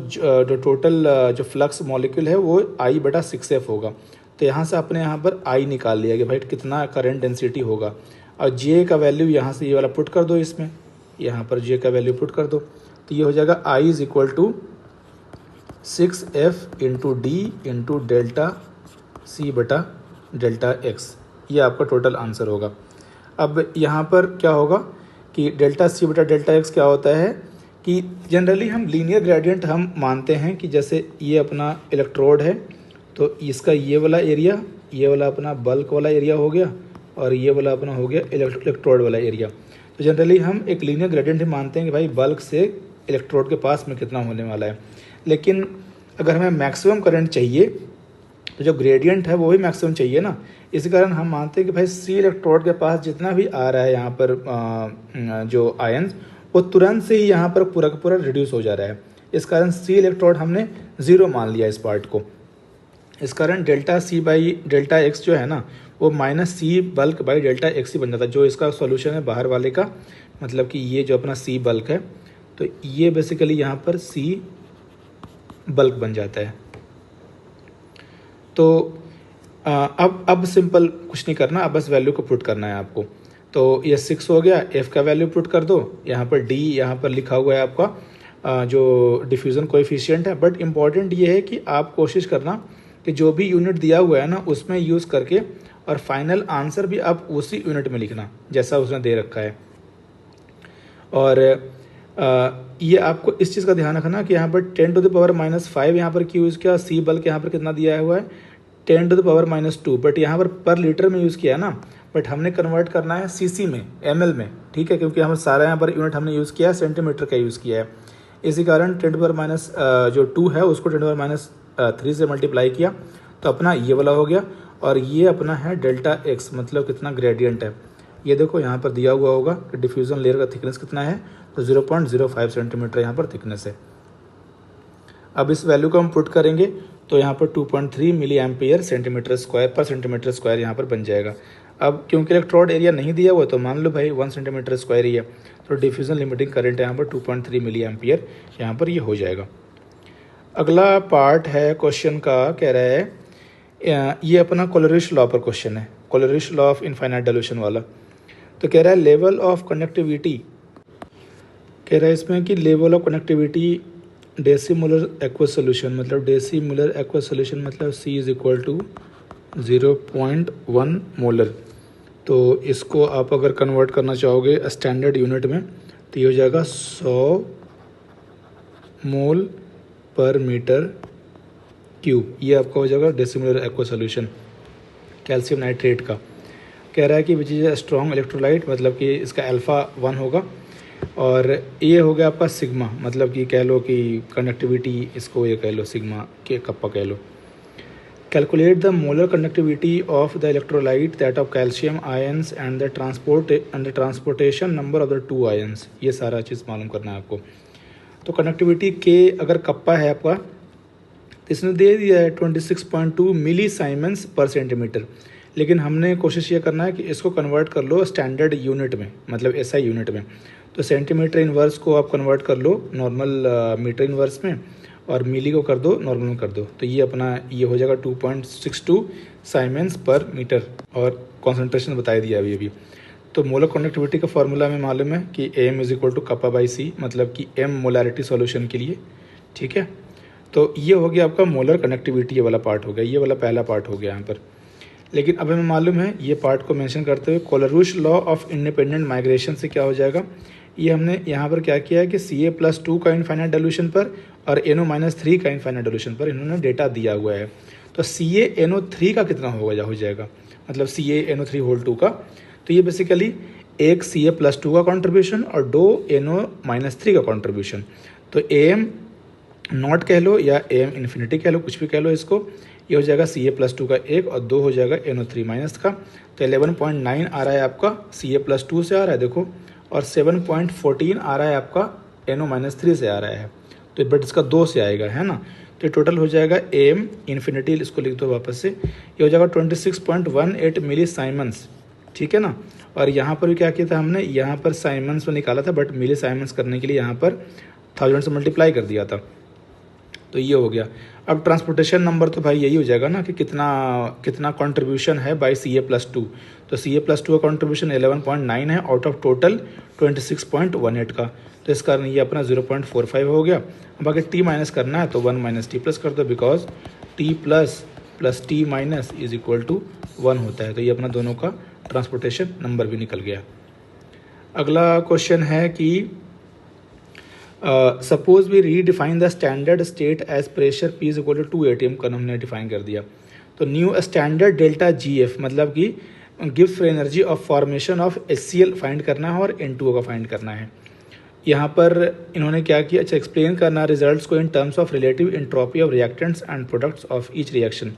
टोटल जो फ्लक्स मॉलिक्यूल है वो I/6F होगा। तो यहाँ से आपने यहाँ पर I निकाल लिया कि भाई कितना करंट डेंसिटी होगा, और जे का वैल्यू यहाँ से ये वाला पुट कर दो, इसमें यहाँ पर जे का वैल्यू पुट कर दो, तो ये हो जाएगा I is equal to 6F into D into delta C बटा डेल्टा एक्स। ये आपका टोटल आंसर होगा। अब यहाँ पर क्या होगा कि डेल्टा सी बटा डेल्टा एक्स क्या होता है कि जनरली हम लीनियर ग्रेडियंट हम मानते हैं कि जैसे ये अपना इलेक्ट्रोड है, तो इसका ये वाला एरिया, ये वाला अपना बल्क वाला एरिया हो गया, और ये वाला अपना हो गया इलेक्ट्रोड वाला एरिया। तो जनरली हम एक लीनियर ग्रेडियंट ही मानते हैं कि भाई बल्क से इलेक्ट्रोड के पास में कितना होने वाला है। लेकिन अगर हमें मैक्सिमम करंट चाहिए तो जो ग्रेडियंट है वो भी मैक्सिमम चाहिए ना, इसी कारण हम मानते हैं कि भाई सी इलेक्ट्रोड के पास जितना भी आ रहा है यहाँ पर जो आयन्स, वो तुरंत से ही यहाँ पर पूरा का पूरा रिड्यूस हो जा रहा है। इस कारण सी इलेक्ट्रोड हमने 0 मान लिया इस पार्ट को। इस कारण delta C by delta X जो है ना, वो minus C bulk by delta X ही बन जाता है, जो इसका सॉल्यूशन है बाहर वाले का। मतलब कि ये जो अपना सी बल्क है, तो ये बेसिकली यहाँ पर सी बल्क बन जाता है। तो अब सिंपल कुछ नहीं करना, अब बस वैल्यू को पुट करना है आपको। तो ये 6 हो गया, एफ का वैल्यू पुट कर दो, यहाँ पर डी यहाँ पर लिखा हुआ है आपका जो डिफ्यूज़न कोएफिशिएंट है। बट इम्पॉर्टेंट ये है कि आप कोशिश करना कि जो भी यूनिट दिया हुआ है ना उसमें यूज़ करके, और फाइनल आंसर भी आप उसी यूनिट में लिखना जैसा उसने दे रखा है। और ये आपको इस चीज़ का ध्यान रखना कि यहाँ पर 10⁻⁻5 यहाँ पर क्यों यूज़ किया, सी बल्क यहाँ पर कितना दिया हुआ है 10⁻⁻2, बट यहाँ पर लीटर में यूज़ किया है ना, बट हमने कन्वर्ट करना है सीसी में, एमएल में, ठीक है, क्योंकि हम सारा यहाँ पर यूनिट हमने यूज़ किया है सेंटीमीटर का यूज़ किया है। इसी कारण 10⁻2 है उसको 10⁻3 से मल्टीप्लाई किया, तो अपना ये वाला हो गया। और ये अपना है डेल्टा एक्स, मतलब कितना ग्रेडियंट है। ये देखो यहाँ पर दिया हुआ होगा कि डिफ्यूज़न लेयर का थिकनेस कितना है, तो 0.05 सेंटीमीटर यहाँ पर थिकनेस है। अब इस वैल्यू को हम पुट करेंगे तो यहाँ पर 2.3 मिली एम्पियर सेंटीमीटर स्क्वायर पर सेंटीमीटर स्क्वायर यहाँ पर बन जाएगा। अब क्योंकि इलेक्ट्रोड एरिया नहीं दिया हुआ तो मान लो भाई 1 सेंटीमीटर स्क्वायर ही है, तो डिफ्यूज़न लिमिटिंग करंट यहाँ पर 2.3 मिली एम्पियर यहाँ पर ये हो जाएगा। अगला पार्ट है क्वेश्चन का, कह रहा है ये अपना कोलरिश लॉ पर क्वेश्चन है, कोलरिश लॉ ऑफ इनफाइनाइट डाइल्यूशन वाला। तो कह रहा है लेवल ऑफ कंडक्टिविटी, कह रहा है इसमें कि level of conductivity decimolar aqueous solution, मतलब डेसीमोलर एक्वस सोल्यूशन मतलब C is equal to 0.1 molar. तो इसको आप अगर कन्वर्ट करना चाहोगे स्टैंडर्ड यूनिट में तो ये हो जाएगा 100 मोल पर मीटर क्यूब। ये आपका हो जाएगा डेसीमोलर एक्वस सोल्यूशन कैल्शियम नाइट्रेट का। कह रहा है कि which is a strong electrolyte, मतलब कि इसका अल्फ़ा 1 होगा, और ये हो गया आपका सिग्मा, मतलब कि कह लो कि कंडक्टिविटी इसको ये कह लो सिग्मा के कप्पा कह लो। Calculate the molar conductivity of the electrolyte that of calcium ions and the transportation number of the 2 ions. ये सारा चीज़ मालूम करना है आपको। तो कनेक्टिविटी के अगर कप्पा है आपका तो इसने दे दिया है 26.2 मिली साइमन्स पर सेंटीमीटर, लेकिन हमने कोशिश ये करना है कि इसको कन्वर्ट कर लो स्टैंडर्ड यूनिट में, मतलब एसआई यूनिट में। तो सेंटीमीटर इन्वर्स को आप कन्वर्ट कर लो नॉर्मल मीटर इन्वर्स में, और मिली को कर दो नॉर्मल में कर दो, तो ये अपना ये हो जाएगा 2.62 साइमन्स पर मीटर, और कॉन्सेंट्रेशन बता दिया अभी। तो मोलर कंडक्टिविटी का फॉर्मूला में मालूम है कि M is equal to kappa by C, मतलब कि एम मोलारिटी सॉल्यूशन के लिए, ठीक है। तो ये हो गया आपका मोलर कंडक्टिविटी, ये वाला पार्ट हो गया, ये वाला पहला पार्ट हो गया यहाँ पर। लेकिन अब हमें मालूम है ये पार्ट को मेंशन करते हुए कोलरुश लॉ ऑफ इंडिपेंडेंट माइग्रेशन से क्या हो जाएगा, ये हमने यहाँ पर क्या किया है कि Ca+2 का इनफाइनाइट डाइल्यूशन पर और NO-3 का इनफाइनाइट डाइल्यूशन पर इन्होंने डेटा दिया हुआ है। तो CaNO3 का कितना हो जाएगा, मतलब CaNO3 का, तो ये बेसिकली एक Ca+2 का कॉन्ट्रीब्यूशन और 2 NO-3 का कॉन्ट्रीब्यूशन। तो AM नॉट कह लो या AM इन्फिनिटी कह लो, कुछ भी कह लो इसको, ये हो जाएगा Ca+2 का एक और 2 हो जाएगा NO3- का। तो 11.9 आ रहा है आपका Ca+2 से आ रहा है देखो, और 7.14 आ रहा है आपका NO-3 से आ रहा है, तो बट इसका 2 से आएगा, है ना। तो टोटल हो जाएगा AM इन्फिनिटी, इसको लिख दो वापस से, ये हो जाएगा 26.18 मिली साइमन्स, ठीक है ना। और यहाँ पर भी क्या किया था हमने, यहाँ पर साइमन्स में निकाला था, बट मिली साइमन्स करने के लिए यहाँ पर 1000 से मल्टीप्लाई कर दिया था, तो ये हो गया। अब ट्रांसपोर्टेशन नंबर तो भाई यही हो जाएगा ना कि कितना कंट्रीब्यूशन है बाई Ca+2, तो Ca+2 का कंट्रीब्यूशन 11.9 है आउट ऑफ टोटल 26.18 का, तो इस कारण ये अपना 0.45 हो गया। अब अगर T माइनस करना है तो 1 माइनस T प्लस कर दो, because T plus T minus is equal to 1 होता है, तो ये अपना दोनों का ट्रांसपोर्टेशन नंबर भी निकल गया। अगला क्वेश्चन है कि suppose we redefine the standard state as pressure P is equal to 2 ATM का हमने डिफाइन कर दिया। तो न्यू स्टैंडर्ड डेल्टा GF मतलब कि gives free energy of formation of HCl find करना है और N2O का फाइंड करना है। यहाँ पर इन्होंने क्या किया, अच्छा एक्सप्लेन करना रिजल्ट्स को in terms of relative entropy of reactants and products of each reaction.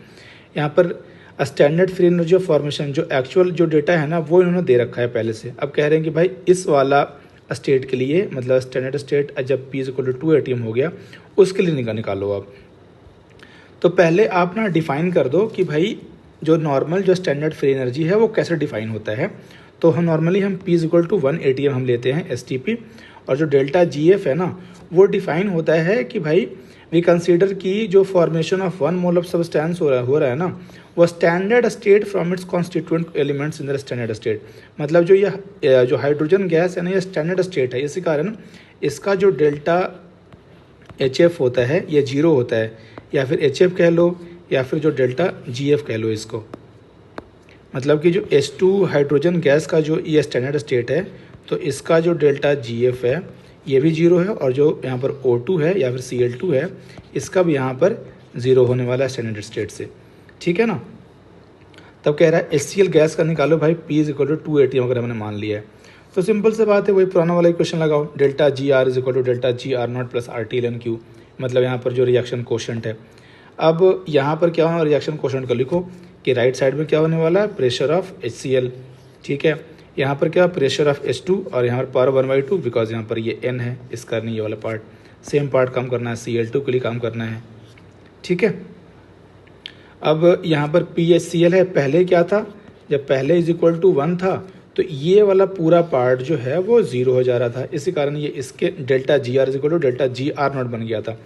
यहाँ पर standard free energy of formation जो एक्चुअल जो डेटा है ना वो इन्होंने दे रखा है पहले से। अब कह रहे हैं कि भाई इस वाला स्टेट के लिए, मतलब स्टैंडर्ड स्टेट जब P is equal to 2 ATM हो गया उसके लिए निकालो आप। तो पहले आप ना डिफाइन कर दो कि भाई जो नॉर्मल जो स्टैंडर्ड फ्री एनर्जी है वो कैसे डिफाइन होता है। तो हम normally P is equal to 1 ATM हम लेते हैं STP, और जो डेल्टा GF है ना वो डिफाइन होता है कि भाई वी कंसीडर की जो formation of 1 mole of substance हो रहा है ना वो standard state from its constituent elements in the standard state. मतलब जो हाइड्रोजन गैस है ना ये स्टैंडर्ड स्टेट है, इसी कारण इसका जो डेल्टा HF होता है ये 0 होता है, या फिर HF कह लो या फिर जो डेल्टा GF कह लो इसको। मतलब कि जो H2 हाइड्रोजन गैस का जो ये स्टैंडर्ड स्टेट है तो इसका जो डेल्टा GF है ये भी 0 है, और जो यहाँ पर O2 है या फिर Cl2 है इसका भी यहाँ पर 0 होने वाला है स्टैंडर्ड स्टेट से, ठीक है ना। तब कह रहा है HCl गैस का निकालो भाई P is equal to 2 ATM अगर हमने मान लिया है, तो सिंपल से बात है वही पुराना वाला क्वेश्चन लगाओ, delta GR is equal to delta GR0 plus RT/Q, मतलब यहाँ पर जो रिएक्शन कोशेंट है। अब यहाँ पर क्या होना, रिएक्शन कोशेंट को लिखो कि राइट साइड में क्या होने वाला है, प्रेशर ऑफ HCl, ठीक है। यहाँ पर क्या प्रेशर ऑफ H2 और यहाँ पर पावर 1/2, बिकॉज यहाँ पर ये N है, इस कारण ये वाला पार्ट सेम पार्ट काम करना है, Cl2 के लिए काम करना है, ठीक है। अब यहाँ पर PHCl है, पहले क्या था, जब पहले इज इक्वल टू 1 था तो ये वाला पूरा पार्ट जो है वो 0 हो जा रहा था, इसी कारण ये इसके delta GR is equal to delta GR0 बन गया था।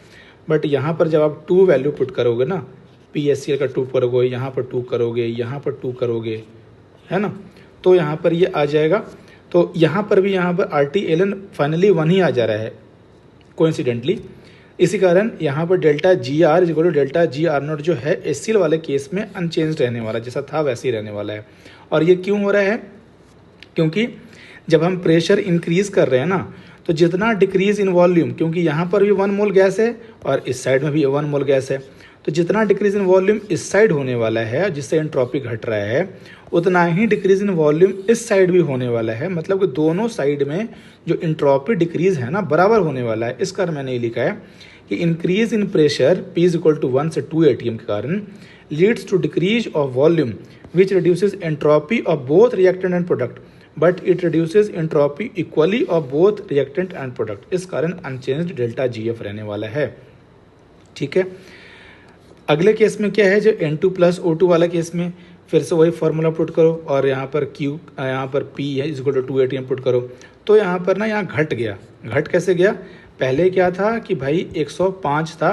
बट यहाँ पर जब आप 2 वैल्यू पुट करोगे ना, PHCl का 2 करोगे, यहाँ पर 2 करोगे, यहाँ पर 2 करोगे, है ना, तो यहाँ पर ये आ जाएगा। तो यहाँ पर भी यहाँ पर RT/Ln फाइनली 1 ही आ जा रहा है कोइंसिडेंटली, इसी कारण यहाँ पर delta GR is equal to delta GR0 जो है HCl वाले केस में अनचेंज रहने वाला, जैसा था वैसे ही रहने वाला है। और ये क्यों हो रहा है, क्योंकि जब हम प्रेशर इंक्रीज कर रहे हैं ना तो जितना डिक्रीज इन वॉल्यूम, क्योंकि यहाँ पर भी 1 मोल गैस है और इस साइड में भी 1 मोल गैस है, तो जितना डिक्रीज इन वॉल्यूम इस साइड होने वाला है जिससे एंट्रोपी घट रहा है उतना ही डिक्रीज इन वॉल्यूम इस साइड भी होने वाला है। मतलब कि दोनों साइड में जो एंट्रोपी डिक्रीज है ना बराबर होने वाला है। इस कारण मैंने ये लिखा है कि increase in pressure P is equal to 1 से 2 ATM के कारण leads to decrease of volume which reduces entropy of both reactant and product. But it reduces entropy equally of both reactant and product. इस कारण अनचेंज्ड डेल्टा GF रहने वाला है। ठीक है, अगले केस में क्या है, जो N2 प्लस O2 वाला केस में फिर से वही फॉर्मूला पुट करो और यहाँ पर Q, यहाँ पर P है इक्वल टू 2 ATM पुट करो। तो यहाँ पर ना यहाँ घट गया। घट कैसे गया, पहले क्या था कि भाई 105 था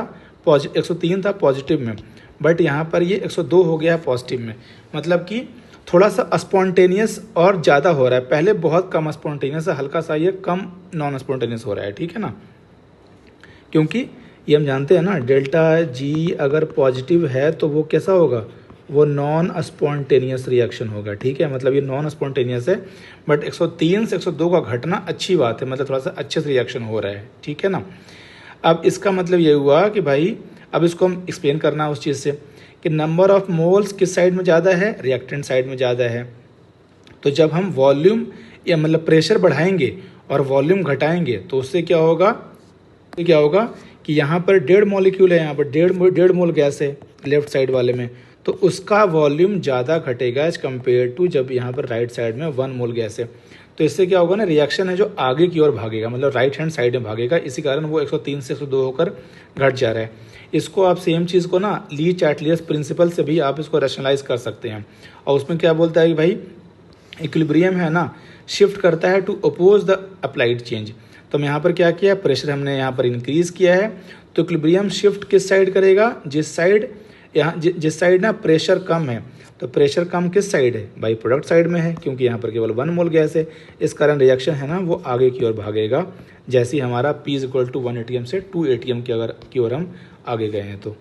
103 था पॉजिटिव में, बट यहाँ पर ये 102 हो गया पॉजिटिव में। मतलब कि थोड़ा सा स्पॉन्टेनियस और ज़्यादा हो रहा है, पहले बहुत कम स्पॉन्टेनियस है, हल्का सा ये कम नॉन स्पॉन्टेनियस हो रहा है। ठीक है ना, क्योंकि ये हम जानते हैं ना डेल्टा G अगर पॉजिटिव है तो वो कैसा होगा, वो नॉन स्पॉन्टेनियस रिएक्शन होगा। ठीक है, मतलब ये नॉन स्पॉन्टेनियस है, बट 103 से 102 का घटना अच्छी बात है, मतलब थोड़ा सा अच्छे से रिएक्शन हो रहा है। ठीक है ना, अब इसका मतलब ये हुआ कि भाई अब इसको हम एक्सप्लेन करना है उस चीज़ से कि नंबर ऑफ मोल्स किस साइड में ज़्यादा है, रिएक्टेंट साइड में ज़्यादा है। तो जब हम वॉल्यूम या मतलब प्रेशर बढ़ाएंगे और वॉल्यूम घटाएंगे तो उससे क्या होगा, कि यहाँ पर 1.5 मॉलिक्यूल है, यहाँ पर 1.5 मोल गैस है लेफ्ट साइड वाले में, तो उसका वॉल्यूम ज़्यादा घटेगा एज कम्पेयर टू जब यहाँ पर राइट साइड में 1 मोल गैस है। तो इससे क्या होगा ना, रिएक्शन है जो आगे की ओर भागेगा, मतलब राइट हैंड साइड में भागेगा, इसी कारण वो 103 से 102 होकर घट जा रहा है। इसको आप सेम चीज़ को ना ली चैटलियस प्रिंसिपल से भी आप इसको रैशनलाइज कर सकते हैं। और उसमें क्या बोलता है कि भाई इक्विलिब्रियम है ना, शिफ्ट करता है to oppose the applied change. तो हम यहाँ पर क्या किया, प्रेशर हमने यहाँ पर इंक्रीज किया है, तो इक्विलिब्रियम शिफ्ट किस साइड करेगा, जिस साइड ना प्रेशर कम है। तो प्रेशर कम किस साइड है भाई, प्रोडक्ट साइड में है, क्योंकि यहाँ पर केवल 1 मोल गैस है। इस कारण रिएक्शन है ना वो आगे की ओर भागेगा, जैसे ही हमारा P = 1 ATM से 2 ATM की ओर हम आगे गए हैं। तो